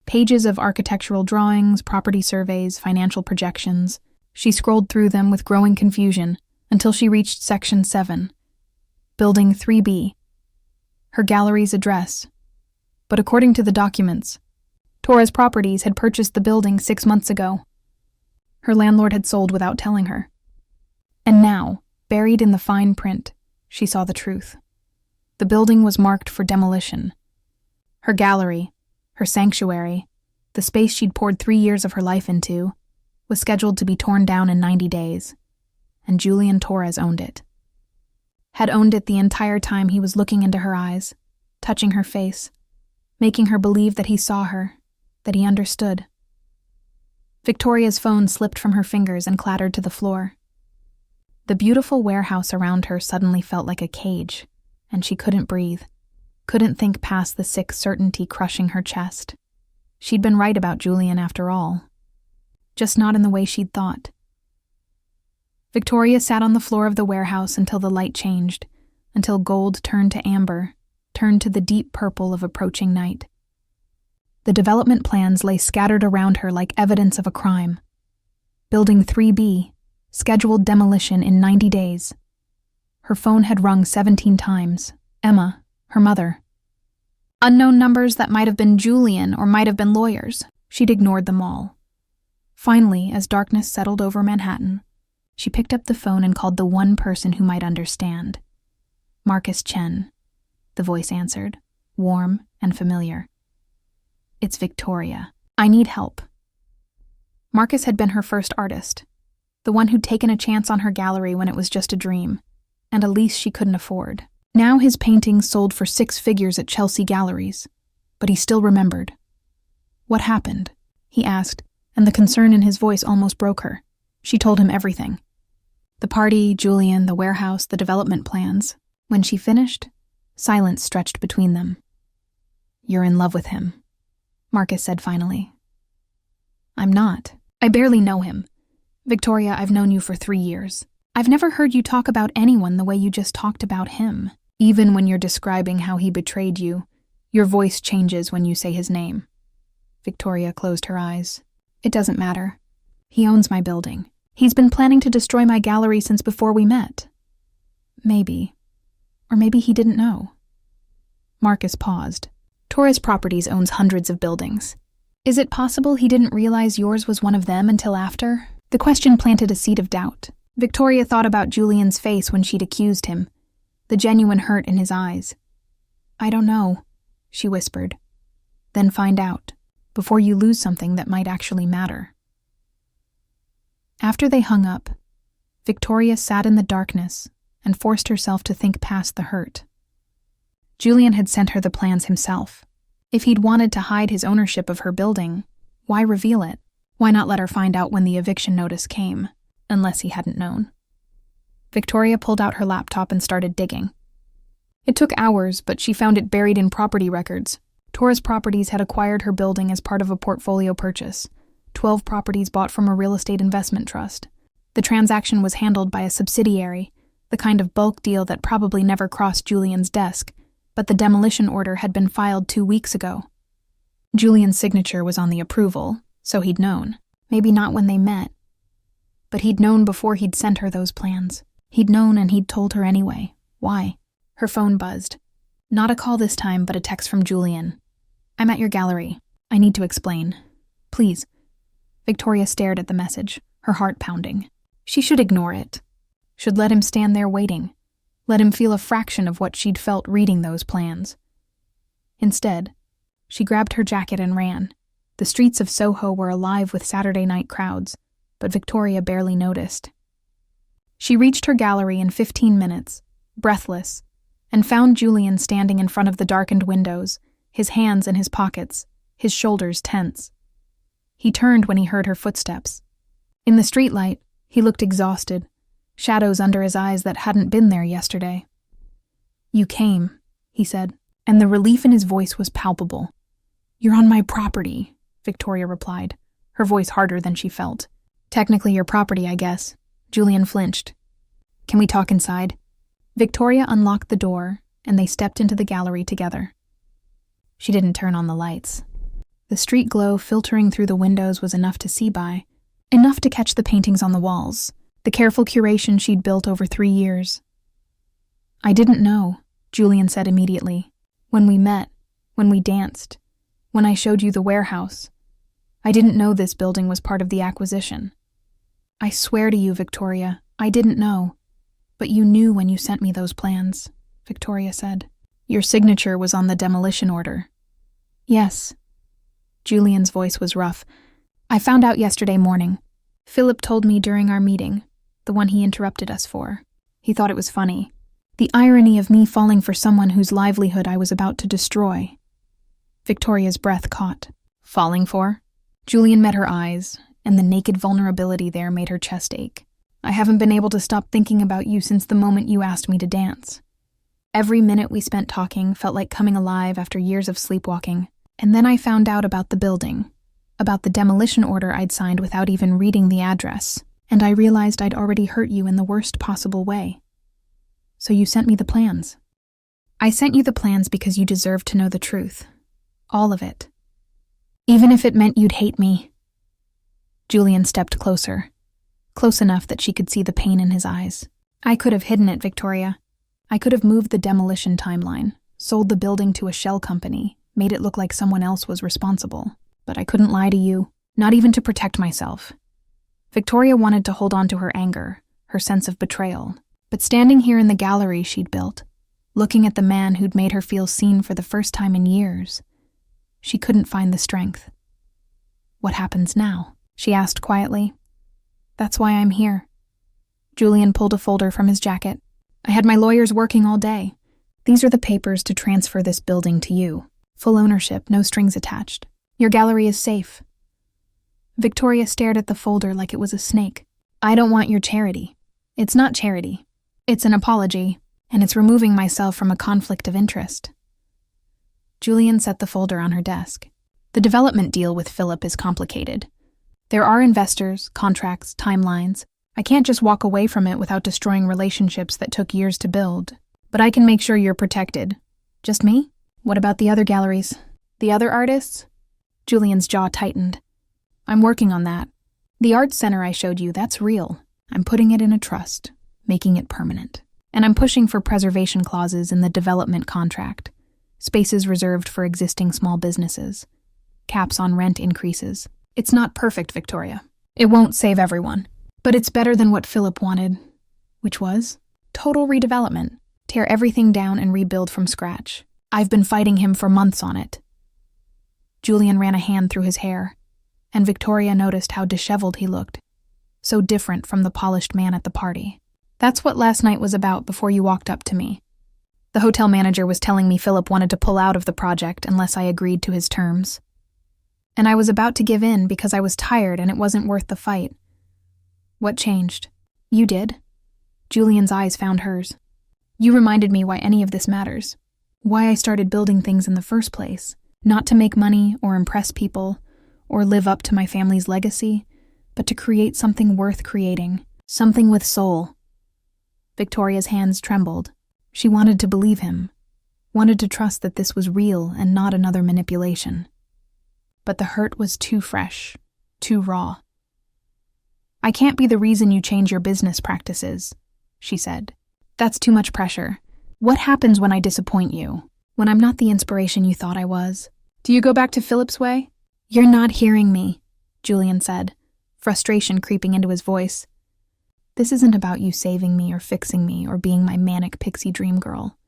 Pages of architectural drawings, property surveys, financial projections. She scrolled through them with growing confusion until she reached Section 7, Building 3B. Her gallery's address. But according to the documents, Torres Properties had purchased the building 6 months ago. Her landlord had sold without telling her. And now, buried in the fine print, she saw the truth. The building was marked for demolition. Her gallery, her sanctuary, the space she'd poured 3 years of her life into, was scheduled to be torn down in 90 days. And Julian Torres owned it. Had owned it the entire time he was looking into her eyes, touching her face, making her believe that he saw her, that he understood. Victoria's phone slipped from her fingers and clattered to the floor. The beautiful warehouse around her suddenly felt like a cage, and she couldn't breathe, couldn't think past the sick certainty crushing her chest. She'd been right about Julian after all, just not in the way she'd thought. Victoria sat on the floor of the warehouse until the light changed, until gold turned to amber, turned to the deep purple of approaching night. The development plans lay scattered around her like evidence of a crime. Building 3B, scheduled demolition in 90 days. Her phone had rung 17 times. Emma, her mother. Unknown numbers that might have been Julian or might have been lawyers. She'd ignored them all. Finally, as darkness settled over Manhattan, she picked up the phone and called the one person who might understand. Marcus Chen, the voice answered, warm and familiar. It's Victoria. I need help. Marcus had been her first artist, the one who'd taken a chance on her gallery when it was just a dream, and a lease she couldn't afford. Now his paintings sold for 6 figures at Chelsea galleries, but he still remembered. "What happened?" he asked, and the concern in his voice almost broke her. She told him everything. The party, Julian, the warehouse, the development plans. When she finished, silence stretched between them. "You're in love with him," Marcus said finally. "I'm not. I barely know him. Victoria, I've known you for 3 years. I've never heard you talk about anyone the way you just talked about him. Even when you're describing how he betrayed you, your voice changes when you say his name." Victoria closed her eyes. "It doesn't matter. He owns my building. He's been planning to destroy my gallery since before we met." Maybe. Or maybe he didn't know. Marcus paused. "Torres Properties owns hundreds of buildings. Is it possible he didn't realize yours was one of them until after?" The question planted a seed of doubt. Victoria thought about Julian's face when she'd accused him, the genuine hurt in his eyes. "I don't know," she whispered. "Then find out, before you lose something that might actually matter." After they hung up, Victoria sat in the darkness and forced herself to think past the hurt. Julian had sent her the plans himself. If he'd wanted to hide his ownership of her building, why reveal it? Why not let her find out when the eviction notice came, unless he hadn't known? Victoria pulled out her laptop and started digging. It took hours, but she found it buried in property records. Torres Properties had acquired her building as part of a portfolio purchase, 12 properties bought from a real estate investment trust. The transaction was handled by a subsidiary, the kind of bulk deal that probably never crossed Julian's desk, but the demolition order had been filed 2 weeks ago. Julian's signature was on the approval, so he'd known. Maybe not when they met. But he'd known before he'd sent her those plans. He'd known and he'd told her anyway. Why? Her phone buzzed. Not a call this time, but a text from Julian. "I'm at your gallery. I need to explain. Please." Victoria stared at the message, her heart pounding. She should ignore it. Should let him stand there waiting. Let him feel a fraction of what she'd felt reading those plans. Instead, she grabbed her jacket and ran. The streets of Soho were alive with Saturday night crowds, but Victoria barely noticed. She reached her gallery in 15 minutes, breathless, and found Julian standing in front of the darkened windows, his hands in his pockets, his shoulders tense. He turned when he heard her footsteps. In the streetlight, he looked exhausted, shadows under his eyes that hadn't been there yesterday. "You came," he said, and the relief in his voice was palpable. "You're on my property," Victoria replied, her voice harder than she felt. "Technically your property, I guess." Julian flinched. "Can we talk inside?" Victoria unlocked the door, and they stepped into the gallery together. She didn't turn on the lights. The street glow filtering through the windows was enough to see by, enough to catch the paintings on the walls, the careful curation she'd built over 3 years. "I didn't know," Julian said immediately. "When we met, when we danced, when I showed you the warehouse, I didn't know this building was part of the acquisition. I swear to you, Victoria, I didn't know. But you knew when you sent me those plans," Victoria said. "Your signature was on the demolition order." "Yes." Julian's voice was rough. "I found out yesterday morning. Philip told me during our meeting, the one he interrupted us for. He thought it was funny. The irony of me falling for someone whose livelihood I was about to destroy." Victoria's breath caught. "Falling for?" Julian met her eyes, and the naked vulnerability there made her chest ache. "I haven't been able to stop thinking about you since the moment you asked me to dance. Every minute we spent talking felt like coming alive after years of sleepwalking. And then I found out about the building, about the demolition order I'd signed without even reading the address, and I realized I'd already hurt you in the worst possible way. So you sent me the plans." "I sent you the plans because you deserved to know the truth. All of it. Even if it meant you'd hate me." Julian stepped closer, close enough that she could see the pain in his eyes. "I could have hidden it, Victoria. I could have moved the demolition timeline, sold the building to a shell company, made it look like someone else was responsible. But I couldn't lie to you, not even to protect myself." Victoria wanted to hold on to her anger, her sense of betrayal. But standing here in the gallery she'd built, looking at the man who'd made her feel seen for the first time in years, she couldn't find the strength. "What happens now?" she asked quietly. "That's why I'm here." Julian pulled a folder from his jacket. "I had my lawyers working all day. These are the papers to transfer this building to you. Full ownership, no strings attached. Your gallery is safe. Victoria stared at the folder like it was a snake. I don't want your charity. It's not charity. It's an apology, and it's removing myself from a conflict of interest. Julian set the folder on her desk. The development deal with Philip is complicated. There are investors, contracts, timelines. I can't just walk away from it without destroying relationships that took years to build. But I can make sure you're protected. Just me? What about the other galleries? The other artists? Julian's jaw tightened. I'm working on that. The art center I showed you, that's real. I'm putting it in a trust, making it permanent. And I'm pushing for preservation clauses in the development contract. Spaces reserved for existing small businesses. Caps on rent increases. It's not perfect, Victoria. It won't save everyone. But it's better than what Philip wanted, which was total redevelopment. Tear everything down and rebuild from scratch. I've been fighting him for months on it. Julian ran a hand through his hair, and Victoria noticed how disheveled he looked. So different from the polished man at the party. That's what last night was about before you walked up to me. The hotel manager was telling me Philip wanted to pull out of the project unless I agreed to his terms. And I was about to give in because I was tired and it wasn't worth the fight. What changed? You did. Julian's eyes found hers. You reminded me why any of this matters. Why I started building things in the first place. Not to make money or impress people or live up to my family's legacy, but to create something worth creating. Something with soul. Victoria's hands trembled. She wanted to believe him. Wanted to trust that this was real and not another manipulation. But the hurt was too fresh, too raw. I can't be the reason you change your business practices, she said. That's too much pressure. What happens when I disappoint you? When I'm not the inspiration you thought I was? Do you go back to Philip's way? You're not hearing me, Julian said, frustration creeping into his voice. This isn't about you saving me or fixing me or being my manic pixie dream girl.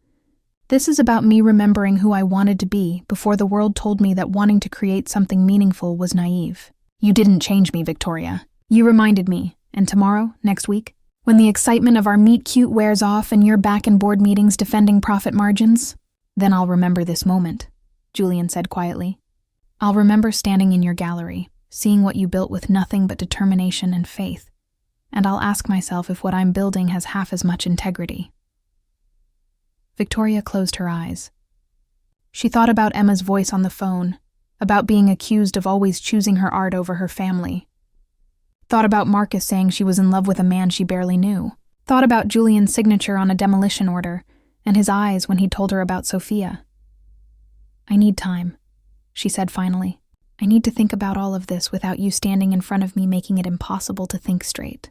This is about me remembering who I wanted to be before the world told me that wanting to create something meaningful was naive. You didn't change me, Victoria. You reminded me, and tomorrow, next week, when the excitement of our meet-cute wears off and you're back in board meetings defending profit margins, then I'll remember this moment, Julian said quietly. I'll remember standing in your gallery, seeing what you built with nothing but determination and faith, and I'll ask myself if what I'm building has half as much integrity. Victoria closed her eyes. She thought about Emma's voice on the phone, about being accused of always choosing her art over her family. Thought about Marcus saying she was in love with a man she barely knew. Thought about Julian's signature on a demolition order, and his eyes when he told her about Sophia. I need time, she said finally. I need to think about all of this without you standing in front of me making it impossible to think straight.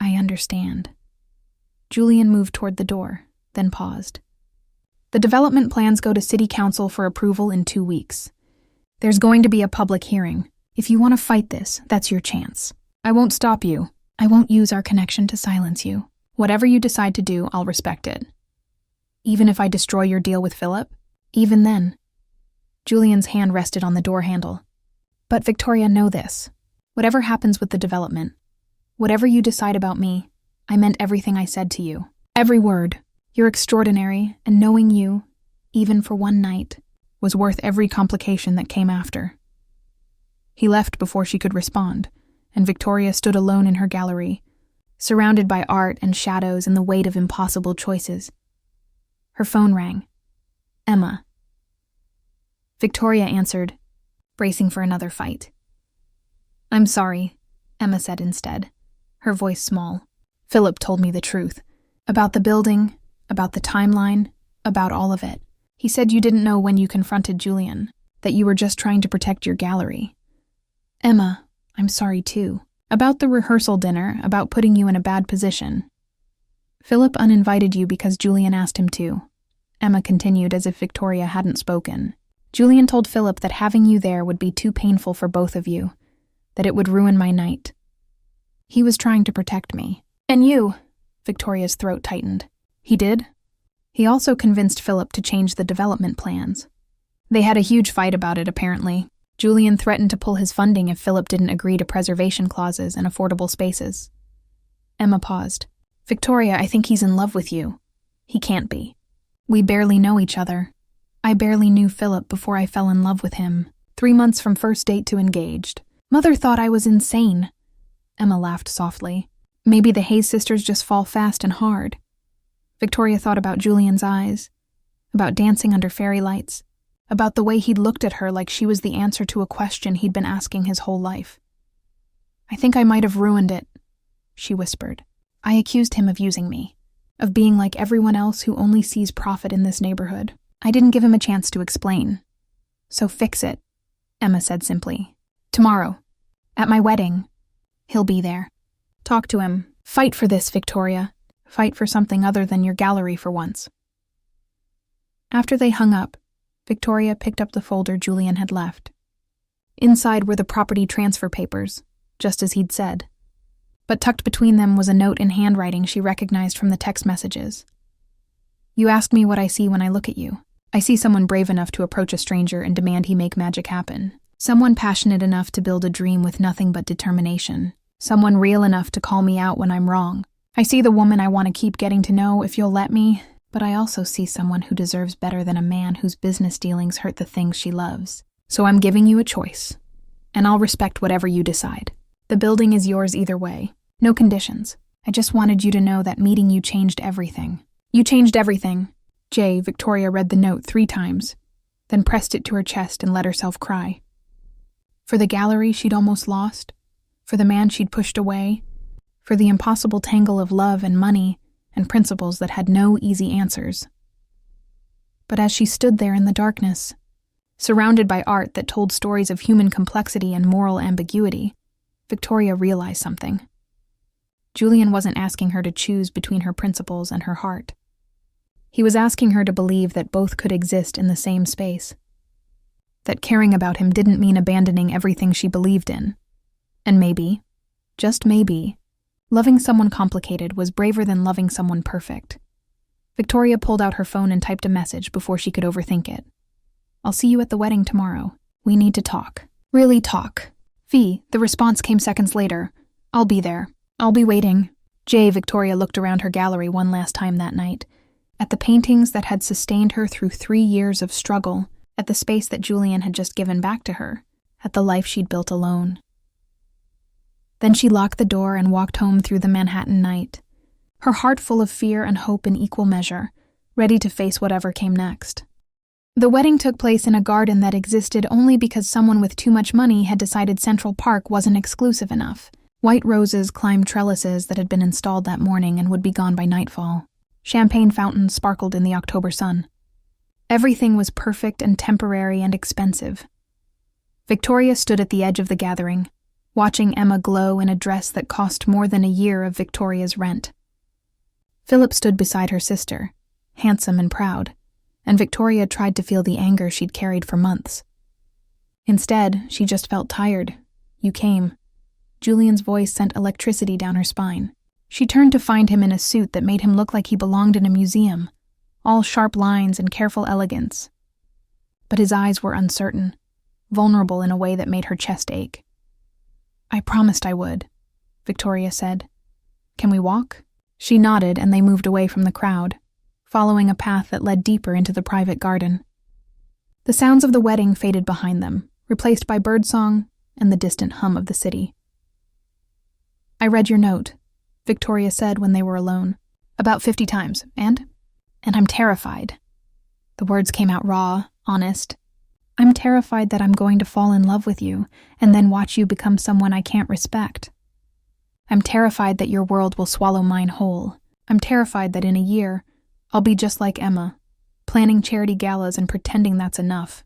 I understand. Julian moved toward the door, then paused. The development plans go to City Council for approval in 2 weeks. There's going to be a public hearing. If you want to fight this, that's your chance. I won't stop you. I won't use our connection to silence you. Whatever you decide to do, I'll respect it. Even if I destroy your deal with Philip? Even then. Julian's hand rested on the door handle. But Victoria, know this. Whatever happens with the development, whatever you decide about me, I meant everything I said to you. Every word. You're extraordinary, and knowing you, even for one night, was worth every complication that came after. He left before she could respond, and Victoria stood alone in her gallery, surrounded by art and shadows and the weight of impossible choices. Her phone rang. Emma. Victoria answered, bracing for another fight. I'm sorry, Emma said instead, her voice small. Philip told me the truth. About the building, about the timeline, about all of it. He said you didn't know when you confronted Julian, that you were just trying to protect your gallery. Emma, I'm sorry too. About the rehearsal dinner, about putting you in a bad position. Philip uninvited you because Julian asked him to. Emma continued as if Victoria hadn't spoken. Julian told Philip that having you there would be too painful for both of you, that it would ruin my night. He was trying to protect me. And you, Victoria's throat tightened. He did? He also convinced Philip to change the development plans. They had a huge fight about it, apparently. Julian threatened to pull his funding if Philip didn't agree to preservation clauses and affordable spaces. Emma paused. Victoria, I think he's in love with you. He can't be. We barely know each other. I barely knew Philip before I fell in love with him. 3 months from first date to engaged. Mother thought I was insane. Emma laughed softly. Maybe the Hayes sisters just fall fast and hard. Victoria thought about Julian's eyes, about dancing under fairy lights, about the way he'd looked at her like she was the answer to a question he'd been asking his whole life. I think I might have ruined it, she whispered. I accused him of using me, of being like everyone else who only sees profit in this neighborhood. I didn't give him a chance to explain. So fix it, Emma said simply. Tomorrow, at my wedding, he'll be there. Talk to him. Fight for this, Victoria. Fight for something other than your gallery for once. After they hung up, Victoria picked up the folder Julian had left. Inside were the property transfer papers, just as he'd said. But tucked between them was a note in handwriting she recognized from the text messages. You ask me what I see when I look at you. I see someone brave enough to approach a stranger and demand he make magic happen. Someone passionate enough to build a dream with nothing but determination. Someone real enough to call me out when I'm wrong. I see the woman I want to keep getting to know if you'll let me, but I also see someone who deserves better than a man whose business dealings hurt the things she loves. So I'm giving you a choice, and I'll respect whatever you decide. The building is yours either way. No conditions. I just wanted you to know that meeting you changed everything. You changed everything. Victoria read the note 3 times, then pressed it to her chest and let herself cry. For the gallery she'd almost lost, for the man she'd pushed away, for the impossible tangle of love and money and principles that had no easy answers. But as she stood there in the darkness, surrounded by art that told stories of human complexity and moral ambiguity, Victoria realized something. Julian wasn't asking her to choose between her principles and her heart. He was asking her to believe that both could exist in the same space. That caring about him didn't mean abandoning everything she believed in. And maybe, just maybe, loving someone complicated was braver than loving someone perfect. Victoria pulled out her phone and typed a message before she could overthink it. I'll see you at the wedding tomorrow. We need to talk. Really talk. The response came seconds later. I'll be there. I'll be waiting. Victoria looked around her gallery one last time that night, at the paintings that had sustained her through 3 years of struggle, at the space that Julian had just given back to her, at the life she'd built alone. Then she locked the door and walked home through the Manhattan night, her heart full of fear and hope in equal measure, ready to face whatever came next. The wedding took place in a garden that existed only because someone with too much money had decided Central Park wasn't exclusive enough. White roses climbed trellises that had been installed that morning and would be gone by nightfall. Champagne fountains sparkled in the October sun. Everything was perfect and temporary and expensive. Victoria stood at the edge of the gathering, watching Emma glow in a dress that cost more than a year of Victoria's rent. Philip stood beside her sister, handsome and proud, and Victoria tried to feel the anger she'd carried for months. Instead, she just felt tired. You came. Julian's voice sent electricity down her spine. She turned to find him in a suit that made him look like he belonged in a museum, all sharp lines and careful elegance. But his eyes were uncertain, vulnerable in a way that made her chest ache. I promised I would, Victoria said. Can we walk? She nodded and they moved away from the crowd, following a path that led deeper into the private garden. The sounds of the wedding faded behind them, replaced by birdsong and the distant hum of the city. I read your note, Victoria said when they were alone. About 50 times, and I'm terrified. The words came out raw, honest. I'm terrified that I'm going to fall in love with you and then watch you become someone I can't respect. I'm terrified that your world will swallow mine whole. I'm terrified that in a year, I'll be just like Emma, planning charity galas and pretending that's enough.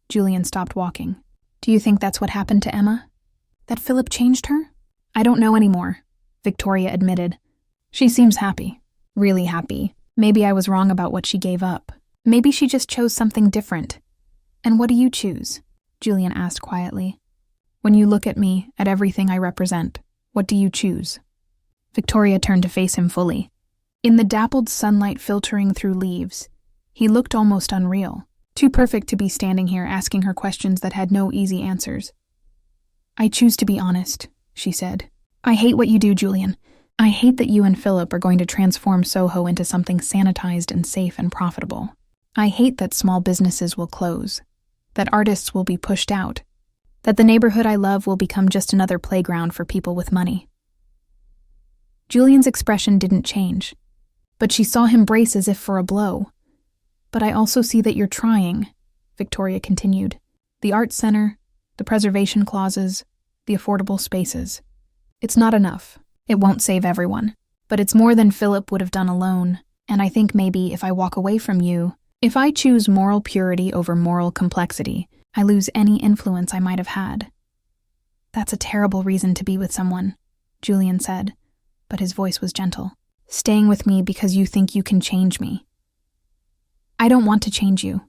Julian stopped walking. Do you think that's what happened to Emma? That Philip changed her? I don't know anymore, Victoria admitted. She seems happy. Really happy. Maybe I was wrong about what she gave up. Maybe she just chose something different. And what do you choose? Julian asked quietly. When you look at me, at everything I represent, what do you choose? Victoria turned to face him fully. In the dappled sunlight filtering through leaves, he looked almost unreal, too perfect to be standing here asking her questions that had no easy answers. I choose to be honest, she said. I hate what you do, Julian. I hate that you and Philip are going to transform Soho into something sanitized and safe and profitable. I hate that small businesses will close, that artists will be pushed out, that the neighborhood I love will become just another playground for people with money." Julian's expression didn't change, but she saw him brace as if for a blow. "But I also see that you're trying," Victoria continued. "The art center, the preservation clauses, the affordable spaces. It's not enough. It won't save everyone. But it's more than Philip would have done alone, and I think maybe if I walk away from you, if I choose moral purity over moral complexity, I lose any influence I might have had." "That's a terrible reason to be with someone," Julian said, but his voice was gentle. "Staying with me because you think you can change me. I don't want to change you."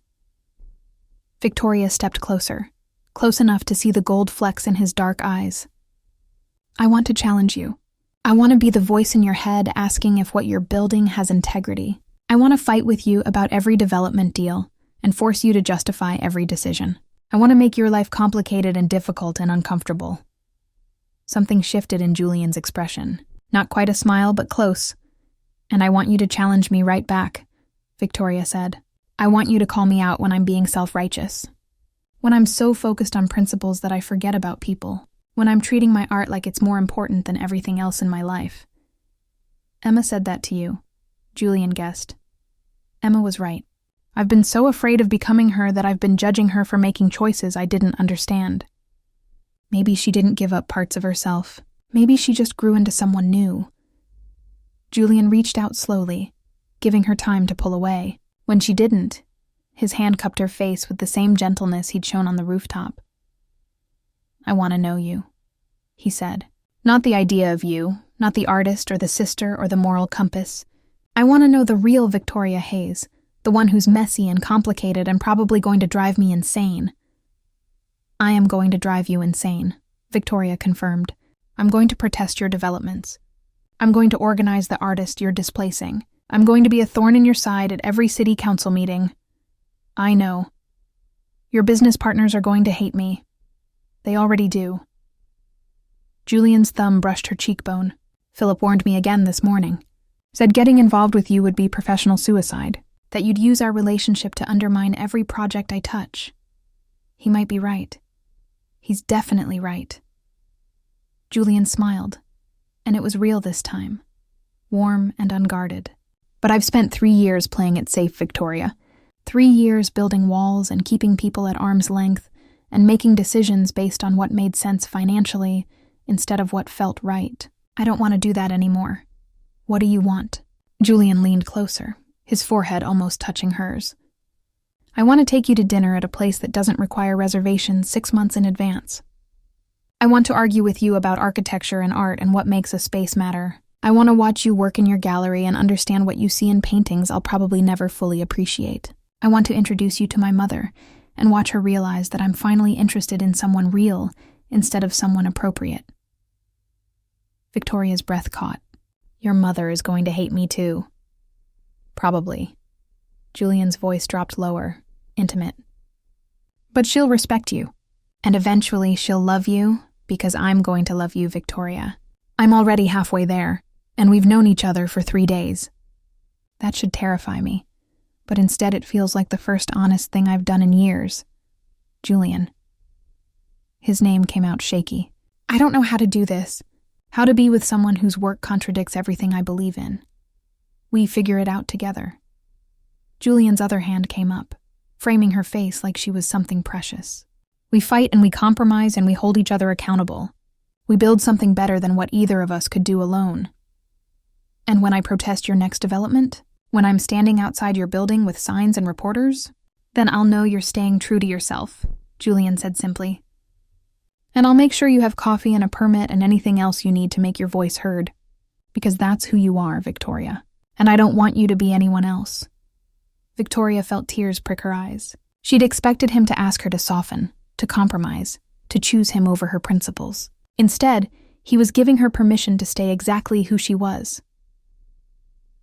Victoria stepped closer, close enough to see the gold flecks in his dark eyes. "I want to challenge you. I want to be the voice in your head asking if what you're building has integrity. I want to fight with you about every development deal and force you to justify every decision. I want to make your life complicated and difficult and uncomfortable." Something shifted in Julian's expression. Not quite a smile, but close. "And I want you to challenge me right back," Victoria said. "I want you to call me out when I'm being self-righteous. When I'm so focused on principles that I forget about people. When I'm treating my art like it's more important than everything else in my life." "Emma said that to you," Julian guessed. Emma was right. "I've been so afraid of becoming her that I've been judging her for making choices I didn't understand." Maybe she didn't give up parts of herself. Maybe she just grew into someone new. Julian reached out slowly, giving her time to pull away. When she didn't, his hand cupped her face with the same gentleness he'd shown on the rooftop. "I want to know you," he said. "Not the idea of you, not the artist or the sister or the moral compass. I want to know the real Victoria Hayes, the one who's messy and complicated and probably going to drive me insane." "I am going to drive you insane," Victoria confirmed. "I'm going to protest your developments. I'm going to organize the artist you're displacing. I'm going to be a thorn in your side at every city council meeting. I know. Your business partners are going to hate me. They already do." Julian's thumb brushed her cheekbone. "Philip warned me again this morning. Said getting involved with you would be professional suicide, that you'd use our relationship to undermine every project I touch. He might be right. He's definitely right." Julian smiled, and it was real this time, warm and unguarded. "But I've spent 3 years playing it safe, Victoria. 3 years building walls and keeping people at arm's length and making decisions based on what made sense financially instead of what felt right. I don't want to do that anymore. What do you want?" Julian leaned closer, his forehead almost touching hers. "I want to take you to dinner at a place that doesn't require reservations 6 months in advance. I want to argue with you about architecture and art and what makes a space matter. I want to watch you work in your gallery and understand what you see in paintings I'll probably never fully appreciate. I want to introduce you to my mother and watch her realize that I'm finally interested in someone real instead of someone appropriate." Victoria's breath caught. "Your mother is going to hate me too." "Probably." Julian's voice dropped lower, intimate. "But she'll respect you. And eventually she'll love you because I'm going to love you, Victoria. I'm already halfway there, and we've known each other for 3 days. That should terrify me, but instead it feels like the first honest thing I've done in years. Julian." His name came out shaky. "I don't know how to do this. How to be with someone whose work contradicts everything I believe in. We figure it out together." Julian's other hand came up, framing her face like she was something precious. "We fight and we compromise and we hold each other accountable. We build something better than what either of us could do alone. And when I protest your next development, when I'm standing outside your building with signs and reporters, then I'll know you're staying true to yourself," Julian said simply. "And I'll make sure you have coffee and a permit and anything else you need to make your voice heard, because that's who you are, Victoria. And I don't want you to be anyone else." Victoria felt tears prick her eyes. She'd expected him to ask her to soften, to compromise, to choose him over her principles. Instead, he was giving her permission to stay exactly who she was.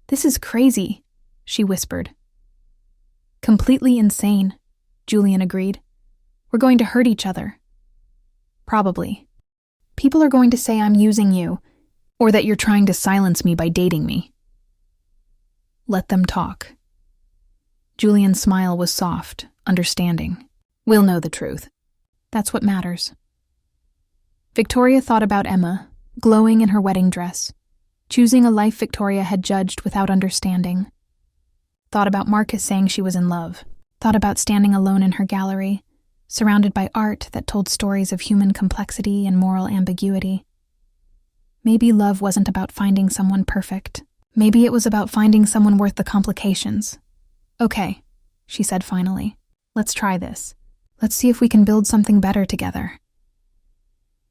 "This is crazy," she whispered. "Completely insane," Julian agreed. "We're going to hurt each other. Probably. People are going to say I'm using you, or that you're trying to silence me by dating me." "Let them talk." Julian's smile was soft, understanding. We'll know the truth. That's what matters. Victoria thought about Emma, glowing in her wedding dress, choosing a life Victoria had judged without understanding. Thought about Marcus saying she was in love. Thought about standing alone in her gallery, surrounded by art that told stories of human complexity and moral ambiguity. Maybe love wasn't about finding someone perfect. Maybe it was about finding someone worth the complications. Okay, she said finally. Let's try this. Let's see if we can build something better together.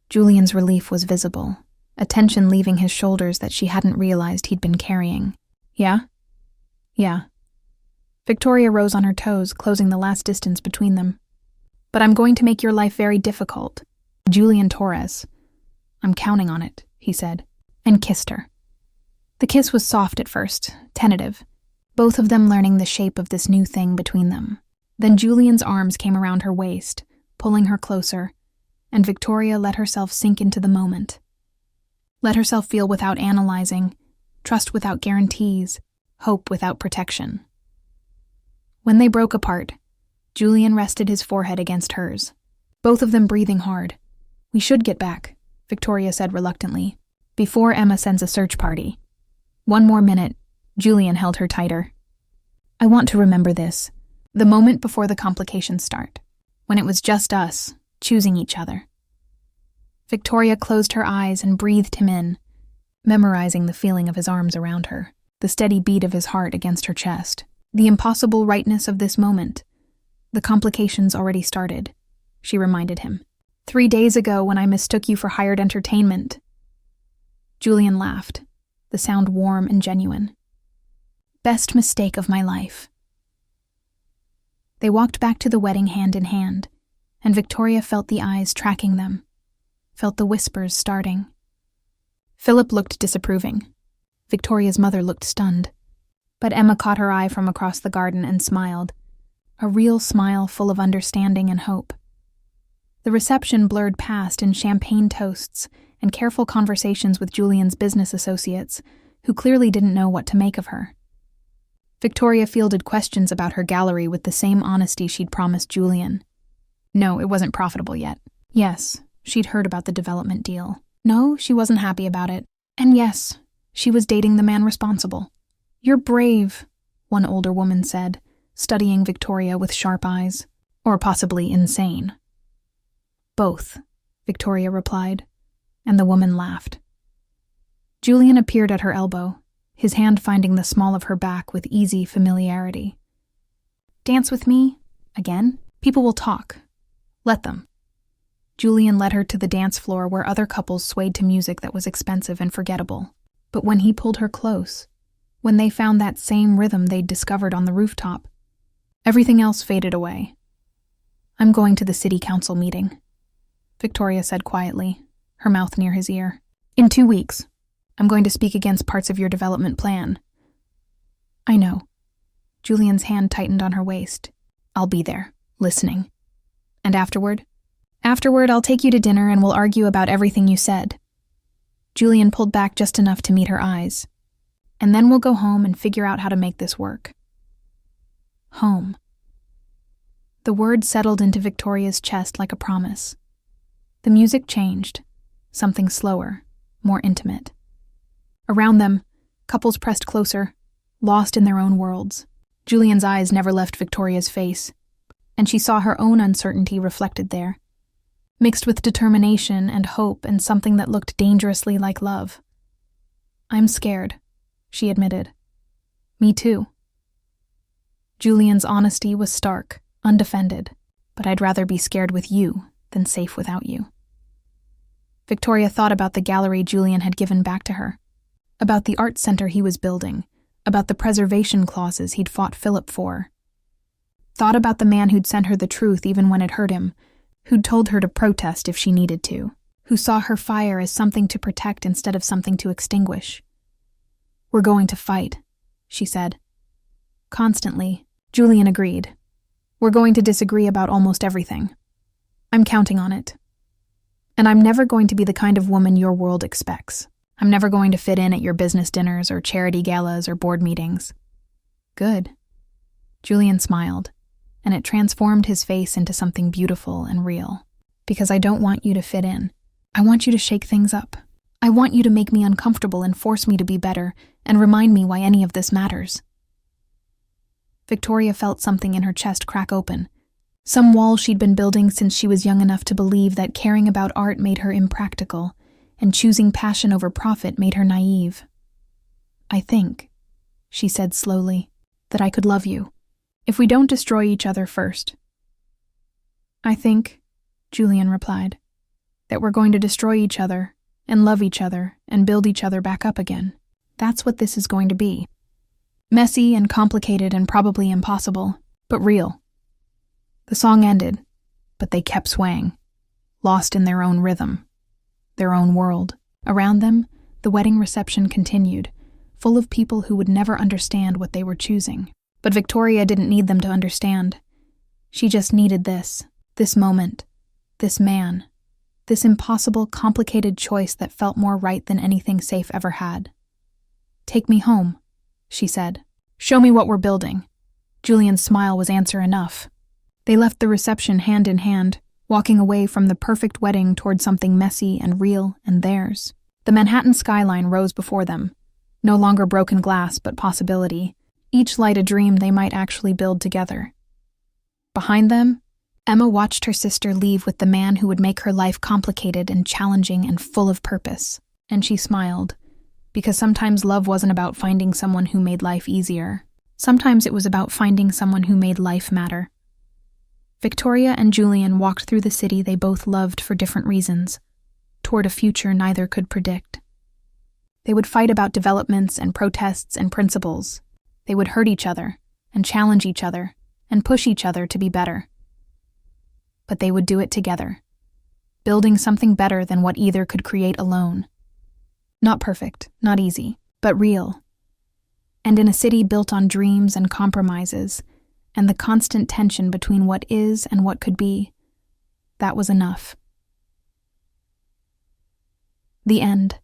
Julian's relief was visible, a tension leaving his shoulders that she hadn't realized he'd been carrying. Yeah? Yeah. Victoria rose on her toes, closing the last distance between them. But I'm going to make your life very difficult. Julian Torres. I'm counting on it, he said, and kissed her. The kiss was soft at first, tentative, both of them learning the shape of this new thing between them. Then Julian's arms came around her waist, pulling her closer, and Victoria let herself sink into the moment. Let herself feel without analyzing, trust without guarantees, hope without protection. When they broke apart, Julian rested his forehead against hers, both of them breathing hard. We should get back, Victoria said reluctantly, before Emma sends a search party. One more minute, Julian held her tighter. I want to remember this, the moment before the complications start, when it was just us, choosing each other. Victoria closed her eyes and breathed him in, memorizing the feeling of his arms around her, the steady beat of his heart against her chest, the impossible rightness of this moment. The complications already started, she reminded him. 3 days ago when I mistook you for hired entertainment. Julian laughed, the sound warm and genuine. Best mistake of my life. They walked back to the wedding hand in hand, and Victoria felt the eyes tracking them, felt the whispers starting. Philip looked disapproving. Victoria's mother looked stunned. But Emma caught her eye from across the garden and smiled, a real smile full of understanding and hope. The reception blurred past in champagne toasts and careful conversations with Julian's business associates, who clearly didn't know what to make of her. Victoria fielded questions about her gallery with the same honesty she'd promised Julian. No, it wasn't profitable yet. Yes, she'd heard about the development deal. No, she wasn't happy about it. And yes, she was dating the man responsible. You're brave, one older woman said, studying Victoria with sharp eyes. Or possibly insane. Both, Victoria replied, and the woman laughed. Julian appeared at her elbow, his hand finding the small of her back with easy familiarity. Dance with me? Again? People will talk. Let them. Julian led her to the dance floor where other couples swayed to music that was expensive and forgettable. But when he pulled her close, when they found that same rhythm they'd discovered on the rooftop, everything else faded away. I'm going to the city council meeting, Victoria said quietly, her mouth near his ear. In 2 weeks. I'm going to speak against parts of your development plan. I know. Julian's hand tightened on her waist. I'll be there, listening. And afterward? Afterward, I'll take you to dinner and we'll argue about everything you said. Julian pulled back just enough to meet her eyes. And then we'll go home and figure out how to make this work. Home. The word settled into Victoria's chest like a promise. The music changed, something slower, more intimate. Around them, couples pressed closer, lost in their own worlds. Julian's eyes never left Victoria's face, and she saw her own uncertainty reflected there, mixed with determination and hope and something that looked dangerously like love. I'm scared, she admitted. Me too. Julian's honesty was stark, undefended, but I'd rather be scared with you than safe without you. Victoria thought about the gallery Julian had given back to her, about the art center he was building, about the preservation clauses he'd fought Philip for. Thought about the man who'd sent her the truth even when it hurt him, who'd told her to protest if she needed to, who saw her fire as something to protect instead of something to extinguish. We're going to fight, she said. Constantly, Julian agreed. We're going to disagree about almost everything. I'm counting on it. And I'm never going to be the kind of woman your world expects. I'm never going to fit in at your business dinners or charity galas or board meetings. Good. Julian smiled, and it transformed his face into something beautiful and real. Because I don't want you to fit in. I want you to shake things up. I want you to make me uncomfortable and force me to be better and remind me why any of this matters. Victoria felt something in her chest crack open. Some wall she'd been building since she was young enough to believe that caring about art made her impractical and choosing passion over profit made her naive. I think, she said slowly, that I could love you, if we don't destroy each other first. I think, Julian replied, that we're going to destroy each other and love each other and build each other back up again. That's what this is going to be. Messy and complicated and probably impossible, but real. The song ended, but they kept swaying, lost in their own rhythm, their own world. Around them, the wedding reception continued, full of people who would never understand what they were choosing. But Victoria didn't need them to understand. She just needed this moment, this man, this impossible, complicated choice that felt more right than anything safe ever had. Take me home, she said. Show me what we're building. Julian's smile was answer enough. They left the reception hand in hand, walking away from the perfect wedding toward something messy and real and theirs. The Manhattan skyline rose before them, no longer broken glass but possibility, each light a dream they might actually build together. Behind them, Emma watched her sister leave with the man who would make her life complicated and challenging and full of purpose, and she smiled, because sometimes love wasn't about finding someone who made life easier. Sometimes it was about finding someone who made life matter. Victoria and Julian walked through the city they both loved for different reasons, toward a future neither could predict. They would fight about developments and protests and principles. They would hurt each other and challenge each other and push each other to be better. But they would do it together, building something better than what either could create alone. Not perfect, not easy, but real. And in a city built on dreams and compromises, and the constant tension between what is and what could be, that was enough. The end.